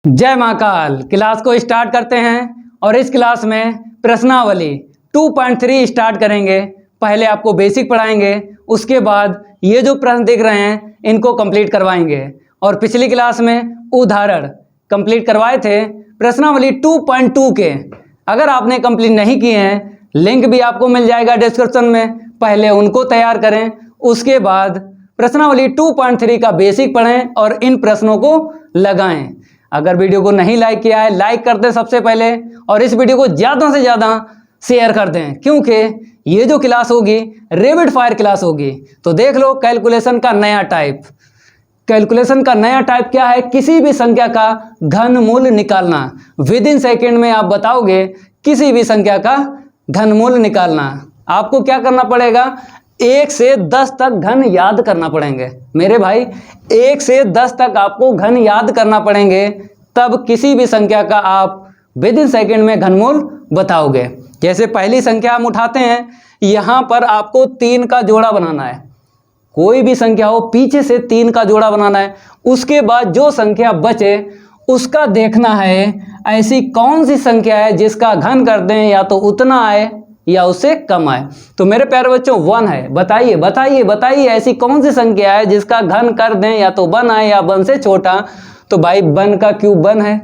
जय महाकाल। क्लास को स्टार्ट करते हैं और इस क्लास में प्रश्नावली 2.3 स्टार्ट करेंगे। पहले आपको बेसिक पढ़ाएंगे, उसके बाद ये जो प्रश्न दिख रहे हैं इनको कंप्लीट करवाएंगे। और पिछली क्लास में उदाहरण कंप्लीट करवाए थे प्रश्नावली 2.2 के। अगर आपने कंप्लीट नहीं किए हैं, लिंक भी आपको मिल जाएगा डिस्क्रिप्शन में, पहले उनको तैयार करें, उसके बाद प्रश्नावली 2.3 का बेसिक पढ़ें और इन प्रश्नों को लगाएं। अगर वीडियो को नहीं लाइक किया है, लाइक कर दें सबसे पहले, और इस वीडियो को ज़्यादा से ज़्यादा शेयर कर दें, क्योंकि ये जो क्लास होगी रैपिड फायर क्लास होगी। तो देख लो कैलकुलेशन का नया टाइप। कैलकुलेशन का नया टाइप क्या है? किसी भी संख्या का घनमूल निकालना। विद इन सेकेंड में आप बताओगे किसी भी संख्या का घनमूल निकालना। आपको क्या करना पड़ेगा? 1 से 10 तक घन याद करना पड़ेंगे मेरे भाई। 1 से 10 तक आपको घन याद करना पड़ेंगे, तब किसी भी संख्या का आप विद इन सेकेंड में घनमूल बताओगे। जैसे पहली संख्या हम उठाते हैं, यहाँ पर आपको 3 का जोड़ा बनाना है। कोई भी संख्या हो, पीछे से 3 का जोड़ा बनाना है। उसके बाद जो संख्या बचे उसका देखना है ऐसी कौन सी संख्या है जिसका घन कर दें या तो उतना आए या उससे कम आए। तो मेरे प्यारे बच्चों 1 है। बताइए बताइए बताइए ऐसी कौन सी संख्या है जिसका घन कर दें या तो 1 आए या 1 से छोटा। तो भाई 1 का क्यूब 1 है,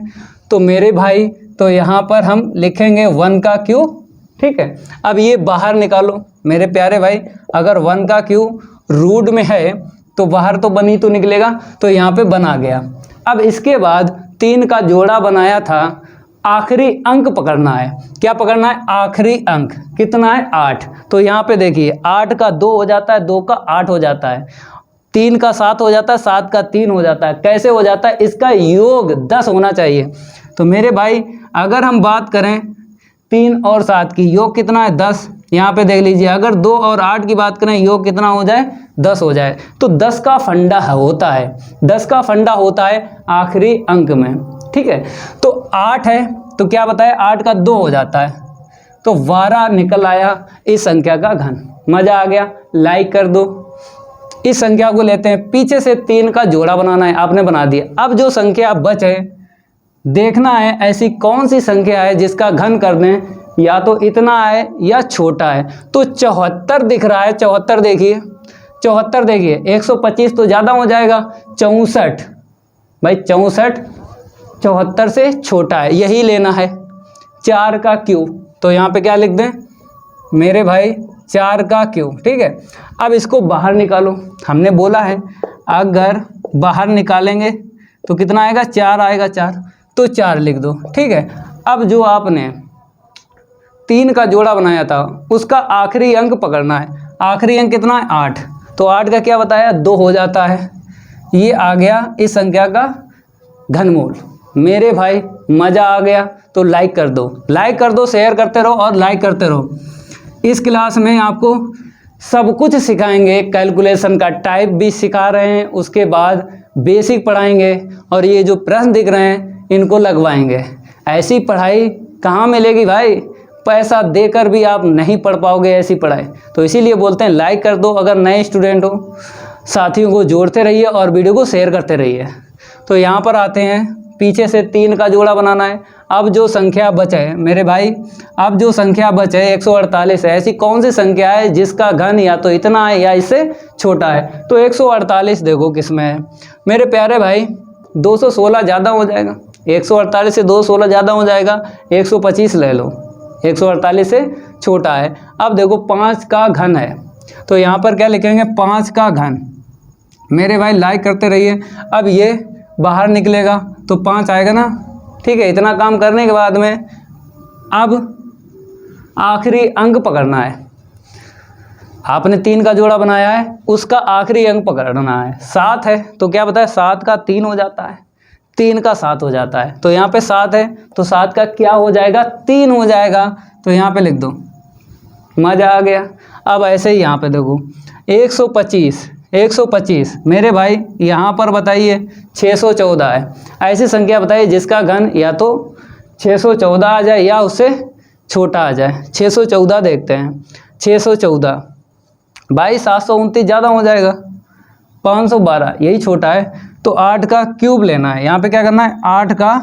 तो मेरे भाई तो यहाँ पर हम लिखेंगे 1 का क्यूब। ठीक है, अब ये बाहर निकालो मेरे प्यारे भाई। अगर 1 का क्यूब रूट में है तो बाहर तो 1 ही तो निकलेगा, तो यहाँ पे 1 आ गया। अब इसके बाद 3 का जोड़ा बनाया था, आखिरी अंक पकड़ना है। क्या पकड़ना है? आखिरी अंक। कितना है? 8। तो यहाँ पे देखिए 8 का 2 हो जाता है, 2 का 8 हो जाता है, 3 का 7 हो जाता है, 7 का 3 हो जाता है। कैसे हो जाता है? इसका योग 10 होना चाहिए। तो मेरे भाई अगर हम बात करें 3 और 7 की, योग कितना है? 10। यहाँ पे देख लीजिए, अगर 2 और 8 की बात करें, योग कितना हो जाए? 10 हो जाए। तो 10 का फंडा होता है, 10 का फंडा होता है आखिरी अंक में। ठीक है, तो 8 है तो क्या बताया? 8 का 2 हो जाता है, तो 12 निकल आया इस संख्या का घन। मज़ा आ गया? लाइक कर दो। इस संख्या को लेते हैं, पीछे से 3 का जोड़ा बनाना है, आपने बना दिया। अब जो संख्या बचे देखना है ऐसी कौन सी संख्या है जिसका घन कर दें या तो इतना है या छोटा है। तो 74 दिख रहा है, 74 देखिए, 74 देखिए, 125 तो ज़्यादा हो जाएगा। 64 भाई, 64 74 से छोटा है, यही लेना है। 4 का क्यूब, तो यहाँ पे क्या लिख दें मेरे भाई? 4 का क्यूब। ठीक है, अब इसको बाहर निकालो। हमने बोला है अगर बाहर निकालेंगे तो कितना आएगा? 4 आएगा, 4, तो 4 लिख दो। ठीक है, अब जो आपने 3 का जोड़ा बनाया था उसका आखिरी अंक पकड़ना है। आखिरी अंक कितना है? 8। तो 8 का क्या बताया? 2 हो जाता है। ये आ गया इस संख्या का घनमूल। मेरे भाई मज़ा आ गया? तो लाइक कर दो, लाइक कर दो, शेयर करते रहो और लाइक करते रहो। इस क्लास में आपको सब कुछ सिखाएंगे, कैलकुलेशन का टाइप भी सिखा रहे हैं, उसके बाद बेसिक पढ़ाएंगे और ये जो प्रश्न दिख रहे हैं इनको लगवाएंगे। ऐसी पढ़ाई कहाँ मिलेगी भाई? पैसा देकर भी आप नहीं पढ़ पाओगे ऐसी पढ़ाई। तो इसीलिए बोलते हैं लाइक कर दो अगर नए स्टूडेंट हो, साथियों को जोड़ते रहिए और वीडियो को शेयर करते रहिए। तो यहाँ पर आते हैं, पीछे से 3 का जोड़ा बनाना है। अब जो संख्या बचे मेरे भाई, अब जो संख्या बचे 148 है, ऐसी कौन सी संख्या है जिसका घन या तो इतना है या इससे छोटा है। तो 148 देखो किस में है मेरे प्यारे भाई? 216 ज़्यादा हो जाएगा, 148 से 216 ज़्यादा हो जाएगा, 125 ले लो, 148 से छोटा है। अब देखो 5 का घन है, तो यहाँ पर क्या लिखेंगे? 5 का घन। मेरे भाई लाइक करते रहिए। अब ये बाहर निकलेगा तो 5 आएगा ना। ठीक है, इतना काम करने के बाद में अब आखिरी अंक पकड़ना है। आपने 3 का जोड़ा बनाया है, उसका आखिरी अंक पकड़ना है। 7 है तो क्या बताया? 7 का 3 हो जाता है, 3 का 7 हो जाता है। तो यहाँ पे 7 है तो 7 का क्या हो जाएगा? 3 हो जाएगा। तो यहाँ पे लिख दो। मज़ा आ गया? अब ऐसे ही यहाँ पे देखो 125 मेरे भाई यहाँ पर बताइए 614 है। ऐसी संख्या बताइए जिसका घन या तो 614 आ जाए या उससे छोटा आ जाए। 614 देखते हैं। 614 भाई 729 ज़्यादा हो जाएगा, 512 यही छोटा है। तो 8 का क्यूब लेना है। यहाँ पे क्या करना है, 8 का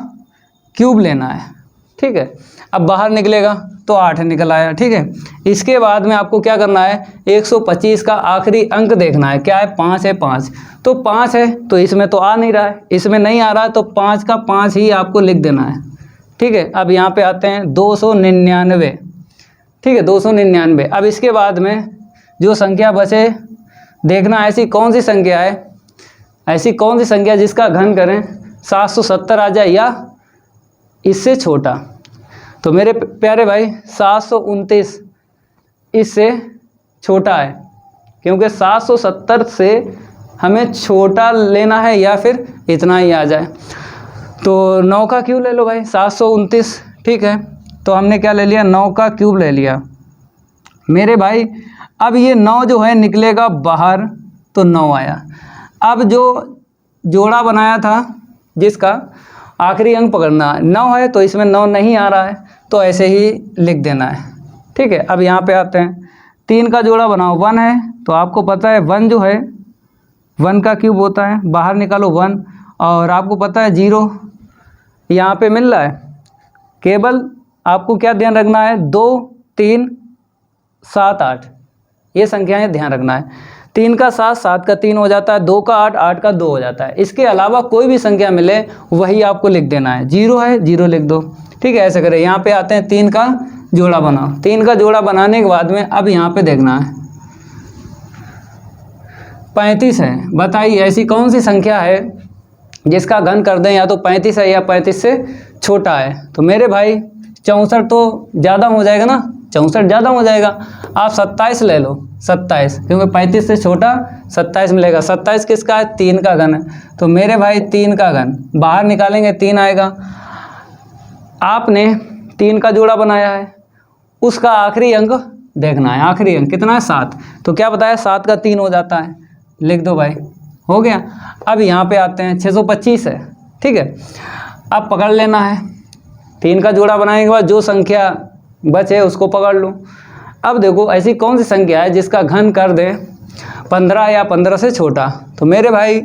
क्यूब लेना है, ठीक है। अब बाहर निकलेगा तो 8 निकल आया, ठीक है। इसके बाद में आपको क्या करना है, 125 का आखिरी अंक देखना है, क्या है, 5 है, 5 तो 5 है, तो इसमें तो आ नहीं रहा है, इसमें नहीं आ रहा है, तो 5 का 5 ही आपको लिख देना है, ठीक है। अब यहाँ पे आते हैं 299, ठीक है, 299। अब इसके बाद में जो संख्या बचे देखना, ऐसी कौन सी संख्या है, ऐसी कौन सी संख्या जिसका घन करें 770 आ जाए या इससे छोटा। तो मेरे प्यारे भाई 729 इससे छोटा है, क्योंकि 770 से हमें छोटा लेना है या फिर इतना ही आ जाए। तो 9 का क्यूब ले लो भाई, 729, ठीक है। तो हमने क्या ले लिया, 9 का क्यूब ले लिया मेरे भाई। अब ये 9 जो है निकलेगा बाहर, तो 9 आया। अब जो जोड़ा बनाया था जिसका आखिरी अंक पकड़ना, 9 है, तो इसमें 9 नहीं आ रहा है, तो ऐसे ही लिख देना है, ठीक है। अब यहाँ पे आते हैं, 3 का जोड़ा बनाओ, 1 है, तो आपको पता है 1 जो है 1 का क्यूब होता है, बाहर निकालो 1, और आपको पता है 0 यहाँ पे मिल रहा है। केवल आपको क्या ध्यान रखना है, 2 3 7 8 ये संख्याएं ध्यान रखना है। 3 का 7, 7 का 3 हो जाता है, 2 का 8, 8 का 2 हो जाता है। इसके अलावा कोई भी संख्या मिले वही आपको लिख देना है, 0 है 0 लिख दो, ठीक है। ऐसे करें, यहाँ पे आते हैं, 3 का जोड़ा बनाओ। 3 का जोड़ा बनाने के बाद में अब यहाँ पे देखना है 35 है। बताइए ऐसी कौन सी संख्या है जिसका घन कर दें या तो 35 है या 35 से छोटा है। तो मेरे भाई 64 तो ज़्यादा हो जाएगा ना, 64 ज़्यादा हो जाएगा, आप 27 ले लो, 27, क्योंकि 35 से छोटा 27 मिलेगा। 27 किसका है, 3 का घन है, तो मेरे भाई 3 का घन बाहर निकालेंगे 3 आएगा। आपने 3 का जोड़ा बनाया है, उसका आखिरी अंक देखना है, आखिरी अंक कितना है, 7, तो क्या बताया, 7 का 3 हो जाता है, लिख दो भाई, हो गया। अब यहाँ पे आते हैं, 625 है, ठीक है। अब पकड़ लेना है, 3 का जोड़ा बनाने के बाद जो संख्या बचे उसको पकड़ लो। अब देखो ऐसी कौन सी संख्या है जिसका घन कर दे 15 या 15 से छोटा। तो मेरे भाई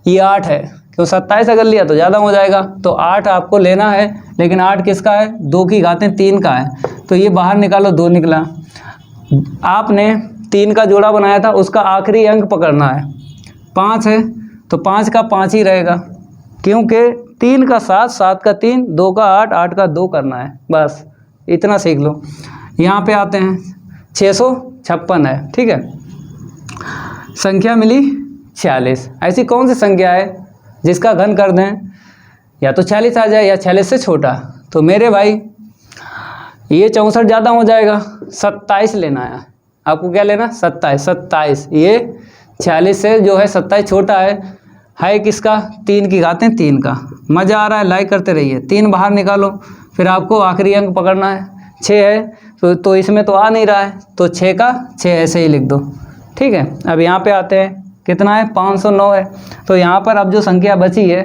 ये 8 है, क्यों 27 अगर लिया तो ज़्यादा हो जाएगा, तो 8 आपको लेना है, लेकिन 8 किसका है, 2 की घातें 3 का है, तो ये बाहर निकालो, 2 निकला। आपने 3 का जोड़ा बनाया था, उसका आखिरी अंक पकड़ना है, 5 है, तो 5 का 5 ही रहेगा, क्योंकि 3 का 7, 7 का 3, 2 का 8, 8 का 2 करना है, बस इतना सीख लो। यहाँ पे आते हैं, 656 है, ठीक है। संख्या मिली 46। ऐसी कौन सी संख्या है जिसका घन कर दें या तो 46 आ जाए या 46 से छोटा। तो मेरे भाई ये 64 ज़्यादा हो जाएगा, 27 लेना है आपको, क्या लेना, 27, ये 46 से जो है 27 छोटा है किसका, 3 की घातें 3 का। मज़ा आ रहा है, लाइक करते रहिए। 3 बाहर निकालो, फिर आपको आखिरी अंक पकड़ना है, 6 है, तो इसमें तो आ नहीं रहा है, तो 6 का 6 ऐसे ही लिख दो, ठीक है। अब यहाँ पे आते हैं, कितना है, 509 है, तो यहाँ पर अब जो संख्या बची है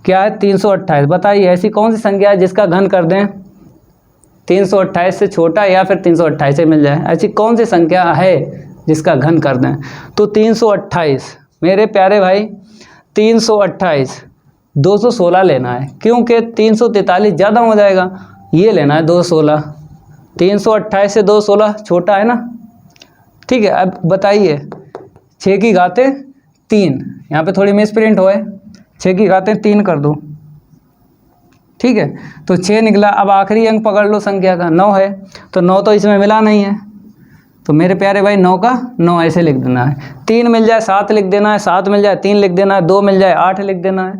क्या है, 328। बताइए ऐसी कौन सी संख्या है जिसका घन कर दें 328 से छोटा या फिर 328 से मिल जाए। ऐसी कौन सी संख्या है जिसका घन कर दें, तो 328 मेरे प्यारे भाई, 328 216 लेना है, क्योंकि 343 ज़्यादा हो जाएगा, ये लेना है 216। 328 से 216 छोटा है ना, ठीक है। अब बताइए 6 की घातें 3, यहाँ पे थोड़ी मिस प्रिंट हो है, 6 की घातें 3 कर दो, ठीक है, तो 6 निकला। अब आखिरी अंक पकड़ लो संख्या का, 9 है, तो 9 तो इसमें मिला नहीं है, तो मेरे प्यारे भाई 9 का 9 ऐसे लिख देना है। 3 मिल जाए 7 लिख देना है, 7 मिल जाए 3 लिख देना है, 2 मिल जाए 8 लिख देना है,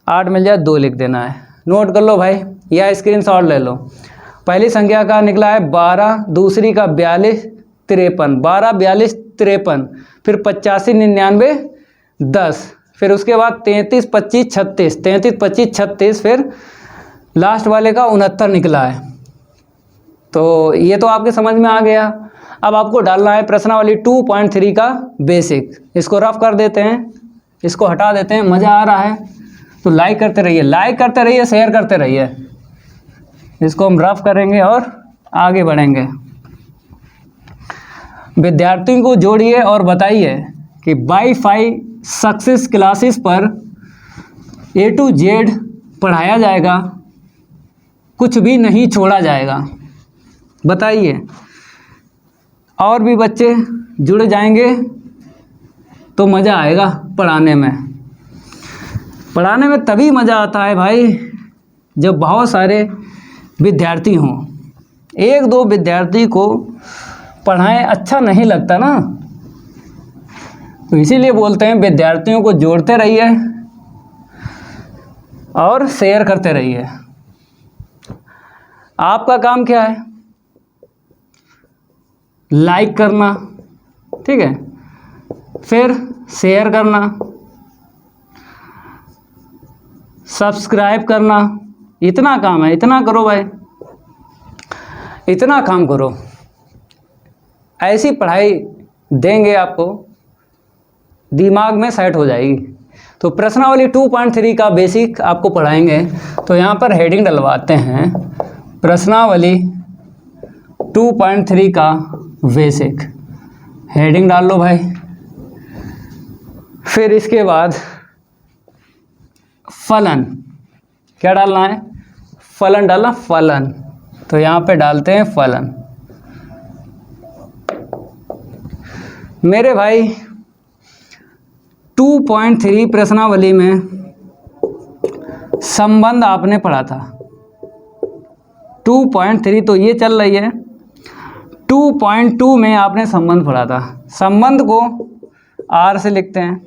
8 मिल जाए 2 लिख देना है। नोट कर लो भाई या स्क्रीनशॉट ले लो। पहली संख्या का निकला है 12, दूसरी का 42 53, 12 42 53, फिर 85 99 10, फिर उसके बाद 33 25 36, 33 25 36, फिर लास्ट वाले का 69 निकला है। तो ये तो आपके समझ में आ गया। अब आपको डालना है प्रश्नावली 2.3 का बेसिक। इसको रफ कर देते हैं, इसको हटा देते हैं। मज़ा आ रहा है तो लाइक करते रहिए, शेयर करते रहिए। इसको हम रफ करेंगे और आगे बढ़ेंगे। विद्यार्थियों को जोड़िए और बताइए कि वाईफाई सक्सेस क्लासेस पर A to Z पढ़ाया जाएगा, कुछ भी नहीं छोड़ा जाएगा। बताइए, और भी बच्चे जुड़ जाएंगे तो मज़ा आएगा पढ़ाने में। पढ़ाने में तभी मज़ा आता है भाई जब बहुत सारे विद्यार्थी हों। एक दो विद्यार्थी को पढ़ाएं अच्छा नहीं लगता ना, तो इसीलिए बोलते हैं विद्यार्थियों को जोड़ते रहिए और शेयर करते रहिए। आपका काम क्या है? लाइक करना, ठीक है, फिर शेयर करना, सब्सक्राइब करना, इतना काम है। इतना करो भाई, इतना काम करो। ऐसी पढ़ाई देंगे आपको, दिमाग में सेट हो जाएगी। तो प्रश्नावली 2.3 का बेसिक आपको पढ़ाएंगे। तो यहाँ पर हेडिंग डलवाते हैं, प्रश्नावली 2.3 का बेसिक। हेडिंग डाल लो भाई। फिर इसके बाद फलन, क्या डालना है? फलन डालना, फलन। तो यहाँ पे डालते हैं फलन। मेरे भाई 2.3 प्रश्नावली में संबंध आपने पढ़ा था। 2.3 तो ये चल रही है, 2.2 में आपने संबंध पढ़ा था। संबंध को R से लिखते हैं,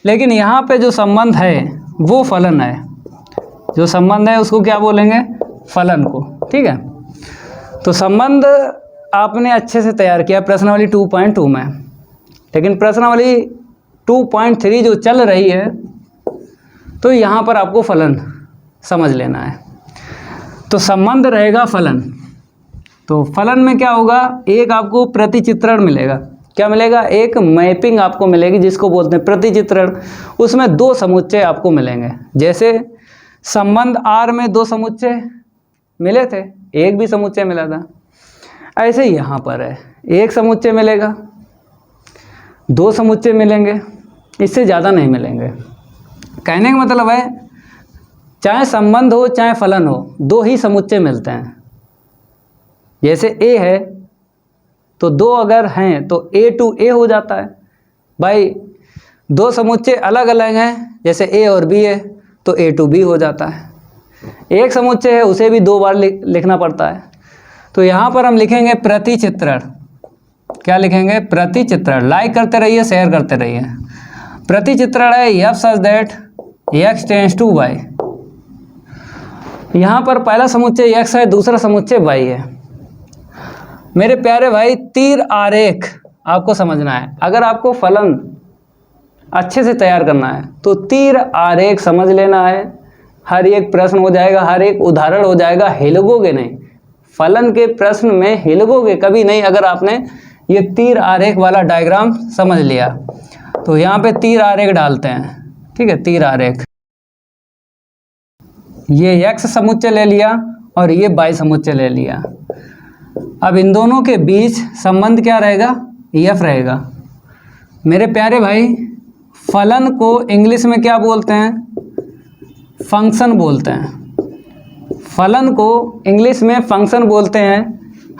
लेकिन यहाँ पे जो संबंध है वो फलन है। जो संबंध है उसको क्या बोलेंगे? फलन को, ठीक है। तो संबंध आपने अच्छे से तैयार किया प्रश्नावली 2.2 में, लेकिन प्रश्नावली 2.3 जो चल रही है तो यहाँ पर आपको फलन समझ लेना है। तो संबंध रहेगा फलन। तो फलन में क्या होगा? एक आपको प्रतिचित्रण मिलेगा। क्या मिलेगा? एक मैपिंग आपको मिलेगी जिसको बोलते हैं प्रतिचित्रण। उसमें दो समुच्चय आपको मिलेंगे। जैसे संबंध R में दो समुच्चय मिले थे, एक भी समुच्चय मिला था, ऐसे ही यहाँ पर है, एक समुच्चय मिलेगा, दो समुच्चय मिलेंगे, इससे ज़्यादा नहीं मिलेंगे। कहने का मतलब है चाहे संबंध हो चाहे फलन हो, दो ही समुच्चय मिलते हैं। जैसे A है तो दो अगर हैं तो A to A हो जाता है। भाई दो समुच्चय अलग अलग हैं, जैसे A और B है तो A to B हो जाता है। एक समुच्चय है उसे भी दो बार लिखना पड़ता है। तो यहाँ पर हम लिखेंगे प्रतिचित्रण। क्या लिखेंगे? प्रतिचित्रण। लाइक करते रहिए, शेयर करते रहिए। प्रतिचित्रण है f such that x tends to y। यहाँ पर पहला समुच्चय x है, दूसरा समुच्चय y है। मेरे प्यारे भाई तीर आरेख आपको समझना है। अगर आपको फलन अच्छे से तैयार करना है तो तीर आरेख समझ लेना है। हर एक प्रश्न हो जाएगा, हर एक उदाहरण हो जाएगा, हिलगोगे नहीं। फलन के प्रश्न में हिलगोगे कभी नहीं अगर आपने ये तीर आरेख वाला डायग्राम समझ लिया। तो यहाँ पे तीर आरेख डालते हैं, ठीक है। तीर आरेख, ये x समुच्चय ले लिया और ये y समुच्चय ले लिया। अब इन दोनों के बीच संबंध क्या रहेगा? f रहेगा। मेरे प्यारे भाई फलन को इंग्लिश में क्या बोलते हैं? फंक्शन बोलते हैं। फलन को इंग्लिश में फंक्शन बोलते हैं।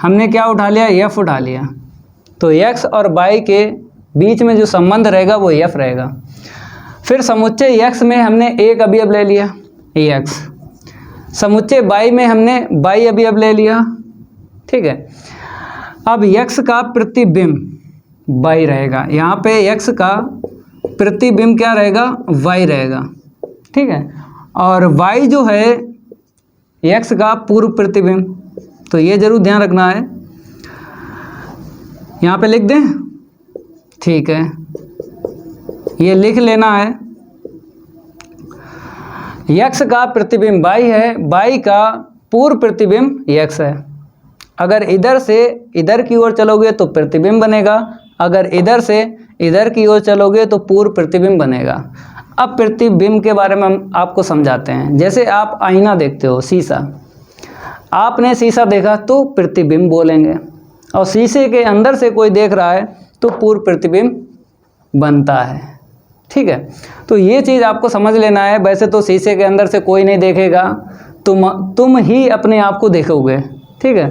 हमने क्या उठा लिया? f उठा लिया। तो x और y के बीच में जो संबंध रहेगा वो f रहेगा। फिर समुच्चय x में हमने एक अवयव ले लिया ax, समुच्चय y में हमने y अवयव ले लिया, ठीक है। अब x का प्रतिबिंब y रहेगा। यहाँ पे x का प्रतिबिंब क्या रहेगा? y रहेगा, ठीक है। और y जो है x का पूर्व प्रतिबिंब। तो ये जरूर ध्यान रखना है। यहाँ पे लिख दें, ठीक है, ये लिख लेना है। x का प्रतिबिंब y है, y का पूर्व प्रतिबिंब x है। अगर इधर से इधर की ओर चलोगे तो प्रतिबिंब बनेगा, अगर इधर से इधर की ओर चलोगे तो पूर्व प्रतिबिंब बनेगा। अब प्रतिबिंब के बारे में हम आपको समझाते हैं। जैसे आप आईना देखते हो, शीशा, आपने शीशा देखा तो प्रतिबिंब बोलेंगे, और शीशे के अंदर से कोई देख रहा है तो पूर्व प्रतिबिंब बनता है। ठीक है, तो ये चीज़ आपको समझ लेना है। वैसे तो शीशे के अंदर से कोई नहीं देखेगा, तुम ही अपने आप को देखोगे, ठीक है।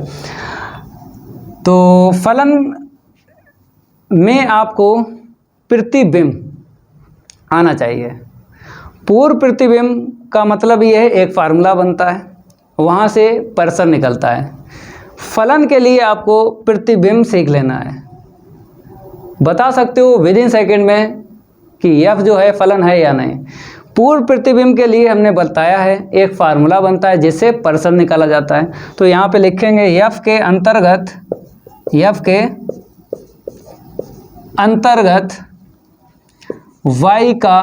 तो फलन में आपको प्रतिबिंब आना चाहिए। पूर्व प्रतिबिंब का मतलब ये है, एक फार्मूला बनता है, वहाँ से पर्सन निकलता है। फलन के लिए आपको प्रतिबिंब सीख लेना है। बता सकते हो विद इन सेकेंड में कि f जो है फलन है या नहीं। पूर्व प्रतिबिंब के लिए हमने बताया है, एक फार्मूला बनता है जिससे पर्सन निकाला जाता है। तो यहाँ पे लिखेंगे f के अंतर्गत y का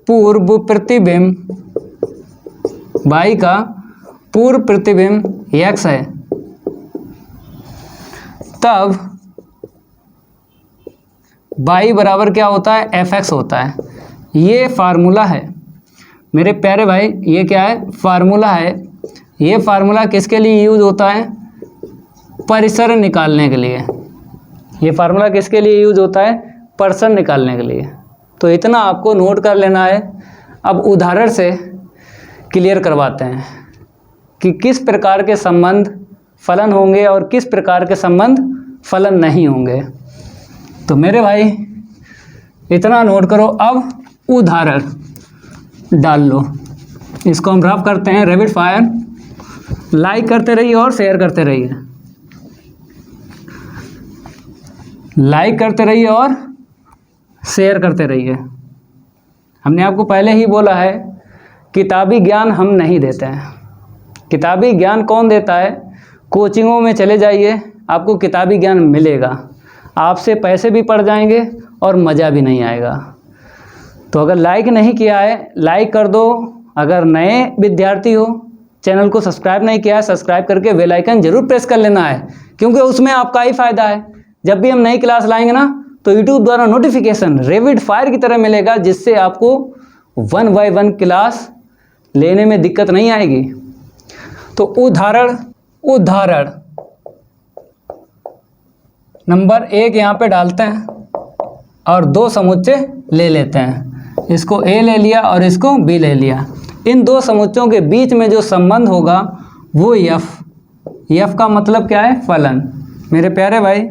पूर्व प्रतिबिंब, y का पूर्व प्रतिबिंब x है, तब y बराबर क्या होता है, fx होता है। ये फार्मूला है मेरे प्यारे भाई, ये क्या है, फार्मूला है। ये फार्मूला किसके लिए यूज होता है, परिसर निकालने के लिए। ये फार्मूला किसके लिए यूज होता है, पर्सन निकालने के लिए। तो इतना आपको नोट कर लेना है। अब उदाहरण से क्लियर करवाते हैं कि किस प्रकार के संबंध फलन होंगे और किस प्रकार के संबंध फलन नहीं होंगे। तो मेरे भाई इतना नोट करो। अब उदाहरण डाल लो, इसको हम रफ करते हैं रैपिड फायर। लाइक करते रहिए और शेयर करते रहिए, लाइक करते रहिए और शेयर करते रहिए। हमने आपको पहले ही बोला है, किताबी ज्ञान हम नहीं देते हैं। किताबी ज्ञान कौन देता है, कोचिंगों में चले जाइए, आपको किताबी ज्ञान मिलेगा। आपसे पैसे भी पड़ जाएंगे और मज़ा भी नहीं आएगा। तो अगर लाइक नहीं किया है, लाइक कर दो। अगर नए विद्यार्थी हो, चैनल को सब्सक्राइब नहीं किया है, सब्सक्राइब करके बेल आइकन जरूर प्रेस कर लेना है, क्योंकि उसमें आपका ही फ़ायदा है। जब भी हम नई क्लास लाएंगे ना, तो यूट्यूब द्वारा नोटिफिकेशन रैपिड फायर की तरह मिलेगा, जिससे आपको 1 बाय 1 क्लास लेने में दिक्कत नहीं आएगी। तो उदाहरण नंबर 1 यहाँ पे डालते हैं और 2 समुच्चय ले लेते हैं। इसको A ले लिया और इसको B ले लिया। इन 2 समुच्चयों के बीच में जो संबंध होगा वो f का मतलब क्या है, फलन। मेरे प्यारे भाई,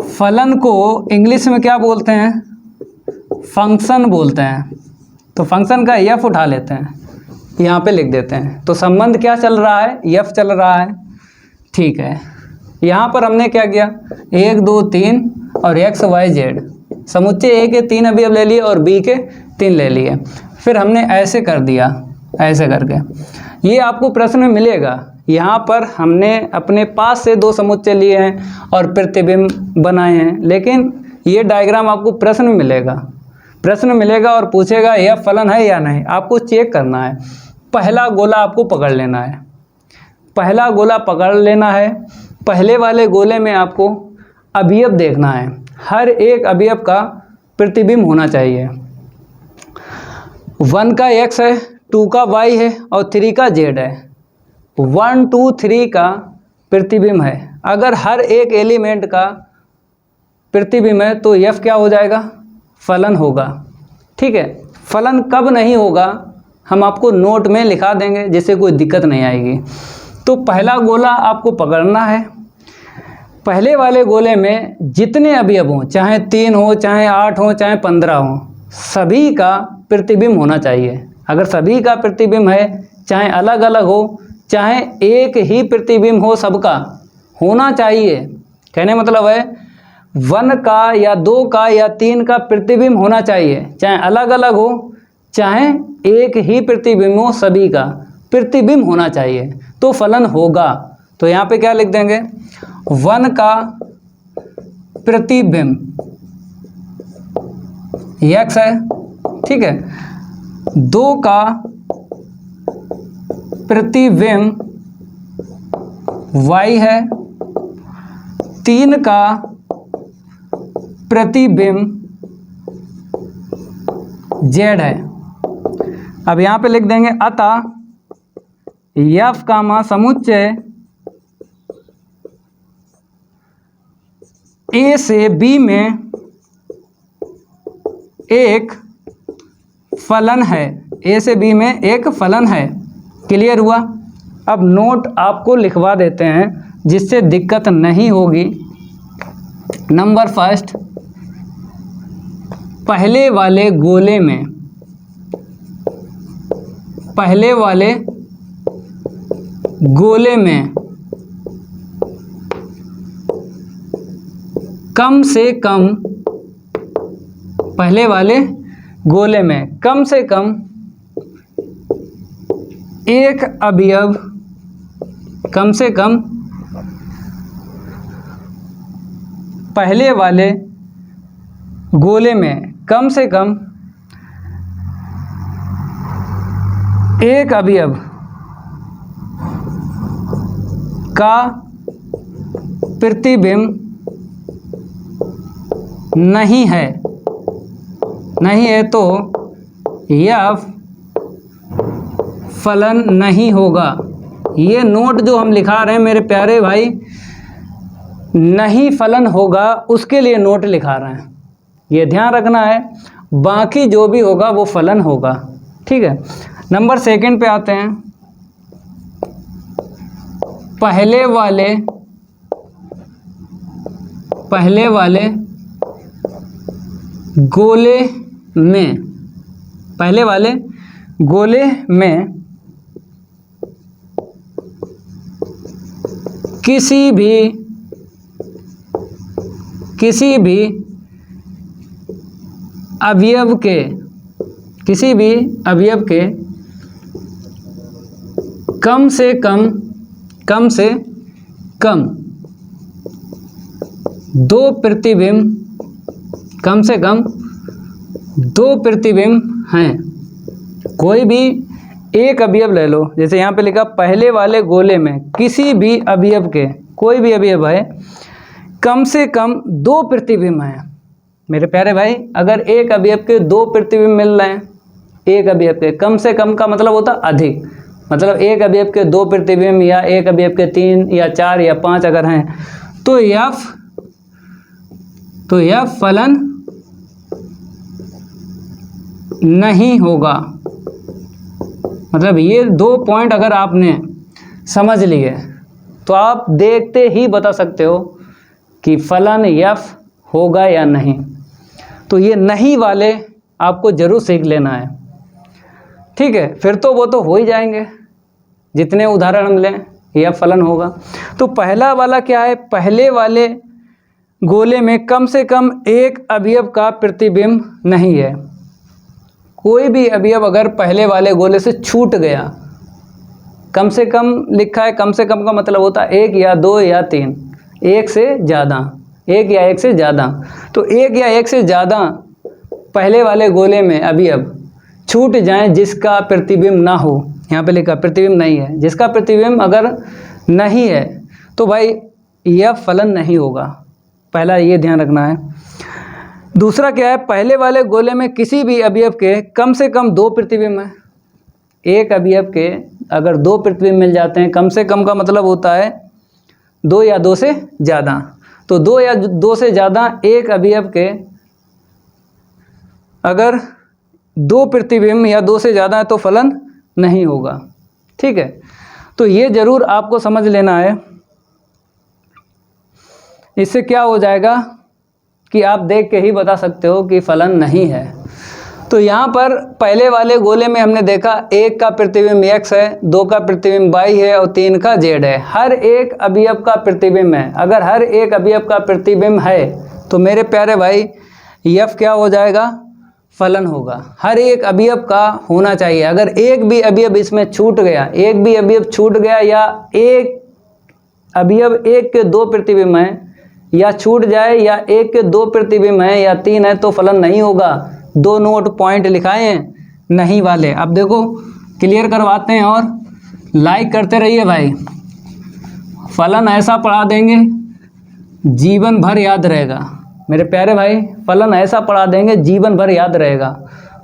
फलन को इंग्लिश में क्या बोलते हैं, फंक्शन बोलते हैं। तो फंक्शन का f उठा लेते हैं, यहाँ पे लिख देते हैं। तो संबंध क्या चल रहा है, f चल रहा है, ठीक है। यहाँ पर हमने क्या किया, 1 2 3 और x y z समुच्चय A के 3 अवयव ले लिए और B के 3 ले लिए। फिर हमने ऐसे कर दिया, ऐसे करके ये आपको प्रश्न में मिलेगा। यहाँ पर हमने अपने पास से 2 समुच्चय लिए हैं और प्रतिबिंब बनाए हैं, लेकिन ये डायग्राम आपको प्रश्न में मिलेगा। प्रश्न मिलेगा और पूछेगा यह फलन है या नहीं। आपको चेक करना है। पहला गोला आपको पकड़ लेना है, पहला गोला पकड़ लेना है। पहले वाले गोले में आपको अवयव देखना है, हर एक अवयव का प्रतिबिंब होना चाहिए। 1 का x है, 2 का y है और 3 का z है। 1 2 3 का प्रतिबिंब है। अगर हर एक एलिमेंट का प्रतिबिंब है तो f क्या हो जाएगा, फलन होगा, ठीक है। फलन कब नहीं होगा हम आपको नोट में लिखा देंगे, जिससे कोई दिक्कत नहीं आएगी। तो पहला गोला आपको पकड़ना है। पहले वाले गोले में जितने अवयव हों, चाहे 3 हो, चाहे 8 हो, चाहे 15 हो, सभी का प्रतिबिंब होना चाहिए। अगर सभी का प्रतिबिंब है, चाहे अलग अलग हो, चाहे एक ही प्रतिबिंब हो, सबका होना चाहिए। कहने मतलब है 1 का या 2 का या 3 का प्रतिबिंब होना चाहिए, चाहे अलग अलग हो, चाहे एक ही प्रतिबिंब हो, सभी का प्रतिबिंब होना चाहिए, तो फलन होगा। तो यहाँ पे क्या लिख देंगे, 1 का प्रतिबिंब x है, ठीक है। 2 का प्रतिबिंब y है, 3 का प्रतिबिंब z है। अब यहाँ पे लिख देंगे अतः f का समुच्चय A से B में एक फलन है, ए से बी में एक फलन है। क्लियर हुआ? अब नोट आपको लिखवा देते हैं जिससे दिक्कत नहीं होगी। नंबर फर्स्ट, पहले वाले गोले में कम से कम, पहले वाले गोले में कम से कम एक अवयव, कम से कम पहले वाले गोले में कम से कम एक अवयव का प्रतिबिंब नहीं है तो यह फलन नहीं होगा। ये नोट जो हम लिखा रहे हैं मेरे प्यारे भाई, नहीं फलन होगा उसके लिए नोट लिखा रहे हैं, ये ध्यान रखना है। बाकी जो भी होगा वो फलन होगा। ठीक है, नंबर सेकंड पे आते हैं। पहले वाले गोले में किसी भी अवयव के कम से कम दो प्रतिबिंब हैं। कोई भी एक अवयव ले लो, जैसे यहाँ पे लिखा पहले वाले गोले में किसी भी अवयव के, कोई भी अवयव है, कम से कम दो प्रतिबिंब हैं। मेरे प्यारे भाई, अगर एक अवयव के दो प्रतिबिंब मिल रहे हैं, एक अवयव के, कम से कम का मतलब होता अधिक, मतलब एक अवयव के दो प्रतिबिंब या एक अवयव के 3 या 4 या 5 अगर हैं, तो यह फलन नहीं होगा। मतलब ये 2 पॉइंट अगर आपने समझ लिए तो आप देखते ही बता सकते हो कि फलन यफ होगा या नहीं। तो ये नहीं वाले आपको जरूर सीख लेना है। ठीक है, फिर तो वो तो हो ही जाएंगे, जितने उदाहरण हम लें यह फलन होगा। तो पहला वाला क्या है? पहले वाले गोले में कम से कम एक अवयव का प्रतिबिंब नहीं है। कोई भी अवयव अगर पहले वाले गोले से छूट गया, कम से कम लिखा है, कम से कम का मतलब होता है 1 या 2 या 3, एक से ज़्यादा, 1 या 1 से ज़्यादा। तो 1 या 1 से ज़्यादा पहले वाले गोले में अवयव छूट जाएं जिसका प्रतिबिंब ना हो, यहाँ पे लिखा प्रतिबिंब नहीं है, जिसका प्रतिबिंब अगर नहीं है तो भाई यह फलन नहीं होगा। पहला ये ध्यान रखना है। दूसरा क्या है? पहले वाले गोले में किसी भी अवयव के कम से कम 2 प्रतिबिंब हैं। एक अवयव के अगर 2 प्रतिबिंब मिल जाते हैं, कम से कम का मतलब होता है 2 या 2 से ज़्यादा। तो 2 या 2 से ज़्यादा एक अवयव के अगर 2 प्रतिबिंब या 2 से ज़्यादा है तो फलन नहीं होगा। ठीक है, तो ये ज़रूर आपको समझ लेना है। इससे क्या हो जाएगा कि आप देख के ही बता सकते हो कि फलन नहीं है। तो यहाँ पर पहले वाले गोले में हमने देखा 1 का प्रतिबिंब x है, 2 का प्रतिबिंब y है और 3 का z है। हर एक अवयव का प्रतिबिंब है। अगर हर एक अवयव का प्रतिबिंब है तो मेरे प्यारे भाई यफ क्या हो जाएगा? फलन होगा। हर एक अवयव का होना चाहिए। अगर एक भी अवयव इसमें छूट गया, एक भी अवयव छूट गया या एक अवयव 1 के 2 प्रतिबिंब हैं या छूट जाए या 1 के 2 प्रतिबिंब हैं या 3 है तो फलन नहीं होगा। 2 नोट पॉइंट लिखाए हैं नहीं वाले। अब देखो क्लियर करवाते हैं और लाइक करते रहिए भाई। फलन ऐसा पढ़ा देंगे जीवन भर याद रहेगा। मेरे प्यारे भाई, फलन ऐसा पढ़ा देंगे जीवन भर याद रहेगा।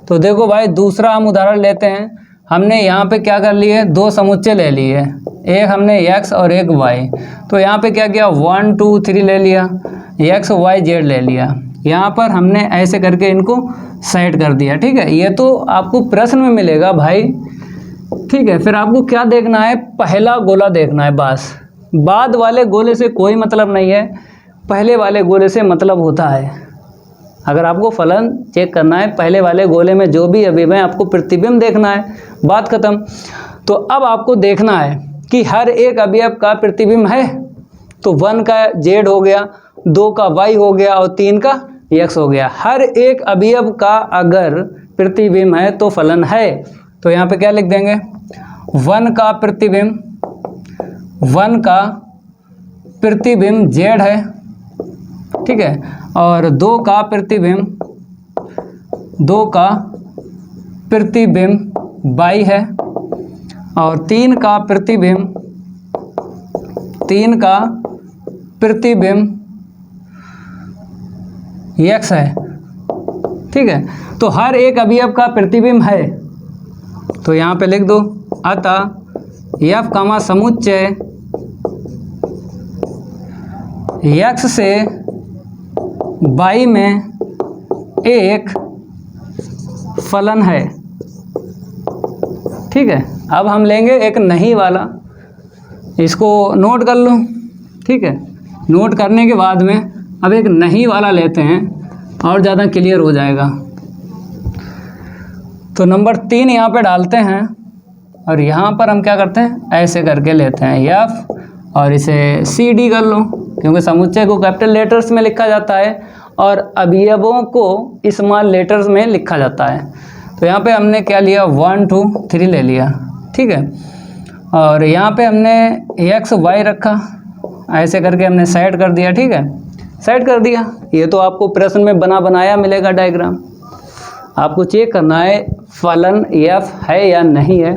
तो देखो भाई, दूसरा हम उदाहरण लेते हैं। हमने यहाँ पे क्या कर लिए? 2 समुच्चय ले लिए, एक हमने x और एक y। तो यहाँ पे क्या किया? 1 2 3 ले लिया, x y z ले लिया। यहाँ पर हमने ऐसे करके इनको सेट कर दिया, ठीक है। ये तो आपको प्रश्न में मिलेगा भाई, ठीक है। फिर आपको क्या देखना है, पहला गोला देखना है बस। बाद वाले गोले से कोई मतलब नहीं है, पहले वाले गोले से मतलब होता है। अगर आपको फलन चेक करना है, पहले वाले गोले में जो भी अवयव है आपको प्रतिबिंब देखना है, बात खत्म। तो अब आपको देखना है कि हर एक अवयव का प्रतिबिंब है। तो 1 का Z हो गया, 2 का Y हो गया और 3 का X हो गया। हर एक अवयव का अगर प्रतिबिंब है तो फलन है। तो यहाँ पे क्या लिख देंगे, 1 का प्रतिबिंब Z है, ठीक है। और 2 का प्रतिबिंब Y है, और 3 का प्रतिबिंब X है, ठीक है। तो हर एक अवयव का प्रतिबिंब है। तो यहाँ पे लिख दो, अतः F कामा समुच्चय X से Y में एक फलन है, ठीक है। अब हम लेंगे एक नहीं वाला, इसको नोट कर लो, ठीक है। नोट करने के बाद में अब एक नहीं वाला लेते हैं और ज़्यादा क्लियर हो जाएगा। तो नंबर 3 यहाँ पे डालते हैं और यहाँ पर हम क्या करते हैं, ऐसे करके लेते हैं F और इसे CD कर लो, क्योंकि समुच्चय को कैपिटल लेटर्स में लिखा जाता है और अवयवों को स्मॉल लेटर्स में लिखा जाता है। तो यहाँ पे हमने क्या लिया, 1 2 3 ले लिया, ठीक है। और यहाँ पे हमने X Y रखा, ऐसे करके हमने सेट कर दिया, ठीक है। सेट कर दिया। ये तो आपको प्रश्न में बनाया मिलेगा डायग्राम। आपको चेक करना है फलन F है या नहीं है।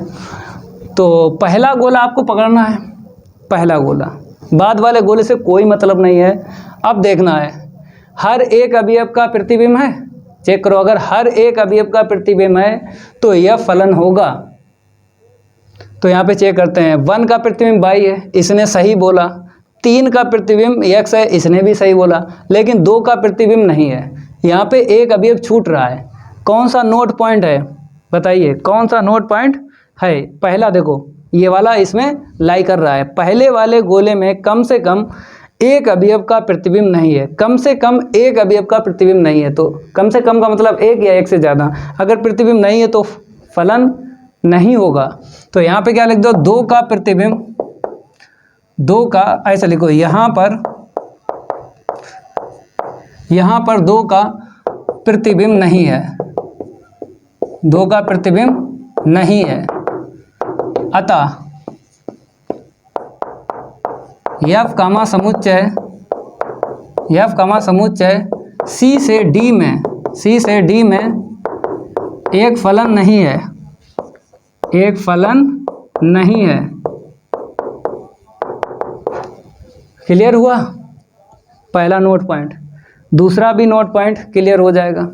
तो पहला गोला आपको पकड़ना है, पहला गोला, बाद वाले गोले से कोई मतलब नहीं है। अब देखना है हर एक अवयव का प्रतिबिंब है, चेक करो। अगर हर एक अवयव का प्रतिबिंब है तो यह फलन होगा। तो यहाँ पे चेक करते हैं, 1 का प्रतिबिंब Y है, इसने सही बोला। 3 का प्रतिबिंब X है, इसने भी सही बोला। लेकिन 2 का प्रतिबिंब नहीं है, यहाँ पे एक अवयव छूट रहा है। कौन सा नोट पॉइंट है, बताइए कौन सा नोट पॉइंट है। पहला देखो, ये वाला इसमें लाई कर रहा है। पहले वाले गोले में कम से कम एक अवयव का प्रतिबिंब नहीं है, कम से कम एक अवयव का प्रतिबिंब नहीं है। तो कम से कम का मतलब एक या एक से ज़्यादा। अगर प्रतिबिंब नहीं है तो फलन नहीं होगा। तो यहाँ पे क्या लिख दो, 2 का प्रतिबिंब, 2 का ऐसा लिखो, यहाँ पर 2 का प्रतिबिंब नहीं है, 2 का प्रतिबिंब नहीं है। अतः F कामा समुच्चय C से D में एक फलन नहीं है, एक फलन नहीं है। क्लियर हुआ पहला नोट पॉइंट। दूसरा भी नोट पॉइंट क्लियर हो जाएगा,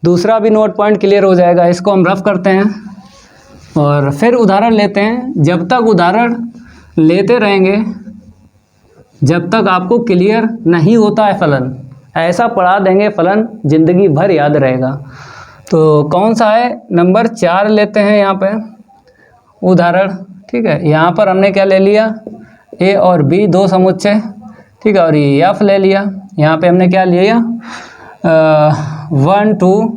दूसरा भी नोट पॉइंट क्लियर हो जाएगा। इसको हम रफ करते हैं और फिर उदाहरण लेते हैं। जब तक उदाहरण लेते रहेंगे, जब तक आपको क्लियर नहीं होता है फलन, ऐसा पढ़ा देंगे फलन ज़िंदगी भर याद रहेगा। तो कौन सा है, नंबर 4 लेते हैं यहाँ पे उदाहरण, ठीक है। यहाँ पर हमने क्या ले लिया, A और B 2 समुच्चय, ठीक है। और ये F ले लिया। यहाँ पे हमने क्या लिया, 1 2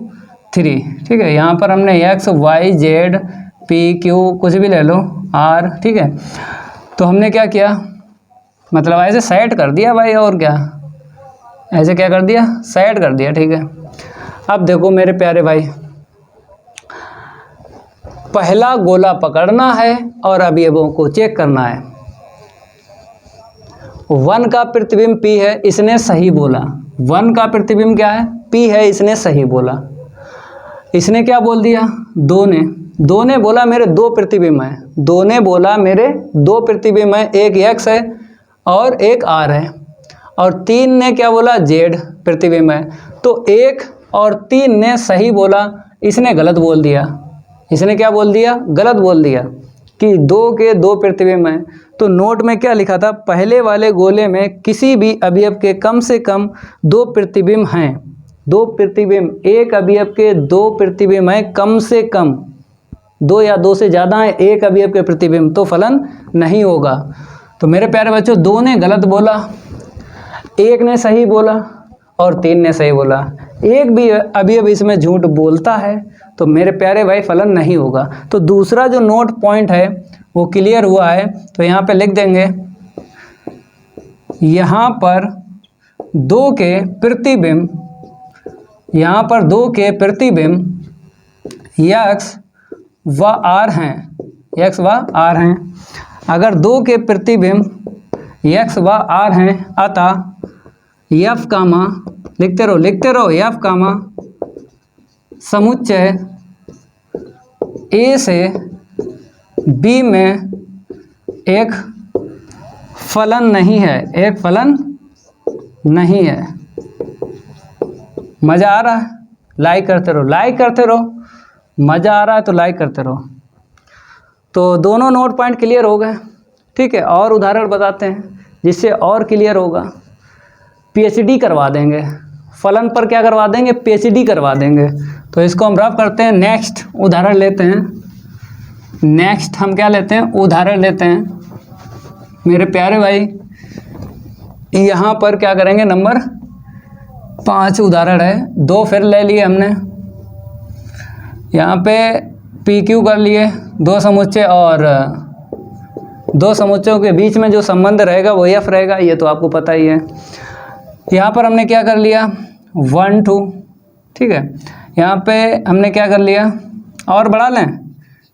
3, ठीक है। यहाँ पर हमने X Y Z P Q कुछ भी ले लो, R, ठीक है। तो हमने क्या किया, मतलब ऐसे सेट कर दिया भाई, और क्या, ऐसे क्या कर दिया, सेट कर दिया, ठीक है। अब देखो मेरे प्यारे भाई, पहला गोला पकड़ना है और अवयवों को चेक करना है। 1 का प्रतिबिंब P है, इसने सही बोला। 1 का प्रतिबिंब क्या है, P है, इसने सही बोला। इसने क्या बोल दिया, 2 ने बोला मेरे 2 प्रतिबिंब हैं, 2 ने बोला मेरे 2 प्रतिबिंब हैं, एक X है और एक R है। और 3 ने क्या बोला, Z प्रतिबिंब है। तो 1 और 3 ने सही बोला, इसने गलत बोल दिया। इसने क्या बोल दिया, गलत बोल दिया कि 2 के 2 प्रतिबिंब हैं। तो नोट में क्या लिखा था, पहले वाले गोले में किसी भी अवयव के कम से कम 2 प्रतिबिंब हैं। 2 प्रतिबिंब, एक अवयव के 2 प्रतिबिंब हैं कम से कम, 2 या 2 से ज़्यादा है एक अवयव के प्रतिबिंब, तो फलन नहीं होगा। तो मेरे प्यारे बच्चों, 2 ने गलत बोला, 1 ने सही बोला और 3 ने सही बोला। एक भी अवयव इसमें झूठ बोलता है तो मेरे प्यारे भाई फलन नहीं होगा। तो दूसरा जो नोट पॉइंट है वो क्लियर हुआ है। तो यहाँ पे लिख देंगे, यहाँ पर 2 के प्रतिबिंब, यहाँ पर 2 के प्रतिबिंब यक्स व आर हैं, यक्स व आर हैं। अगर 2 के प्रतिबिंब यक्स व आर हैं, अतः यफ कामा, लिखते रहो यफ कामा समुच्चय ए से बी में एक फलन नहीं है, एक फलन नहीं है। मज़ा आ रहा है? लाइक करते रहो, मज़ा आ रहा है तो लाइक करते रहो। तो दोनों नोट पॉइंट क्लियर हो गए, ठीक है। और उदाहरण बताते हैं जिससे और क्लियर होगा। पीएचडी करवा देंगे फलन पर, क्या करवा देंगे, पीएचडी करवा देंगे। तो इसको हम रफ करते हैं, नेक्स्ट उदाहरण लेते हैं। नेक्स्ट हम क्या लेते हैं, उदाहरण लेते हैं मेरे प्यारे भाई। यहाँ पर क्या करेंगे, नंबर 5 उदाहरण है, 2 फिर ले लिए हमने। यहाँ पे पी क्यू कर लिए, 2 समुच्चय, और 2 समुच्चयों के बीच में जो संबंध रहेगा वो एफ रहेगा, ये तो आपको पता ही है। यहाँ पर हमने क्या कर लिया, 1 2, ठीक है। यहाँ पे हमने क्या कर लिया, और बढ़ा लें,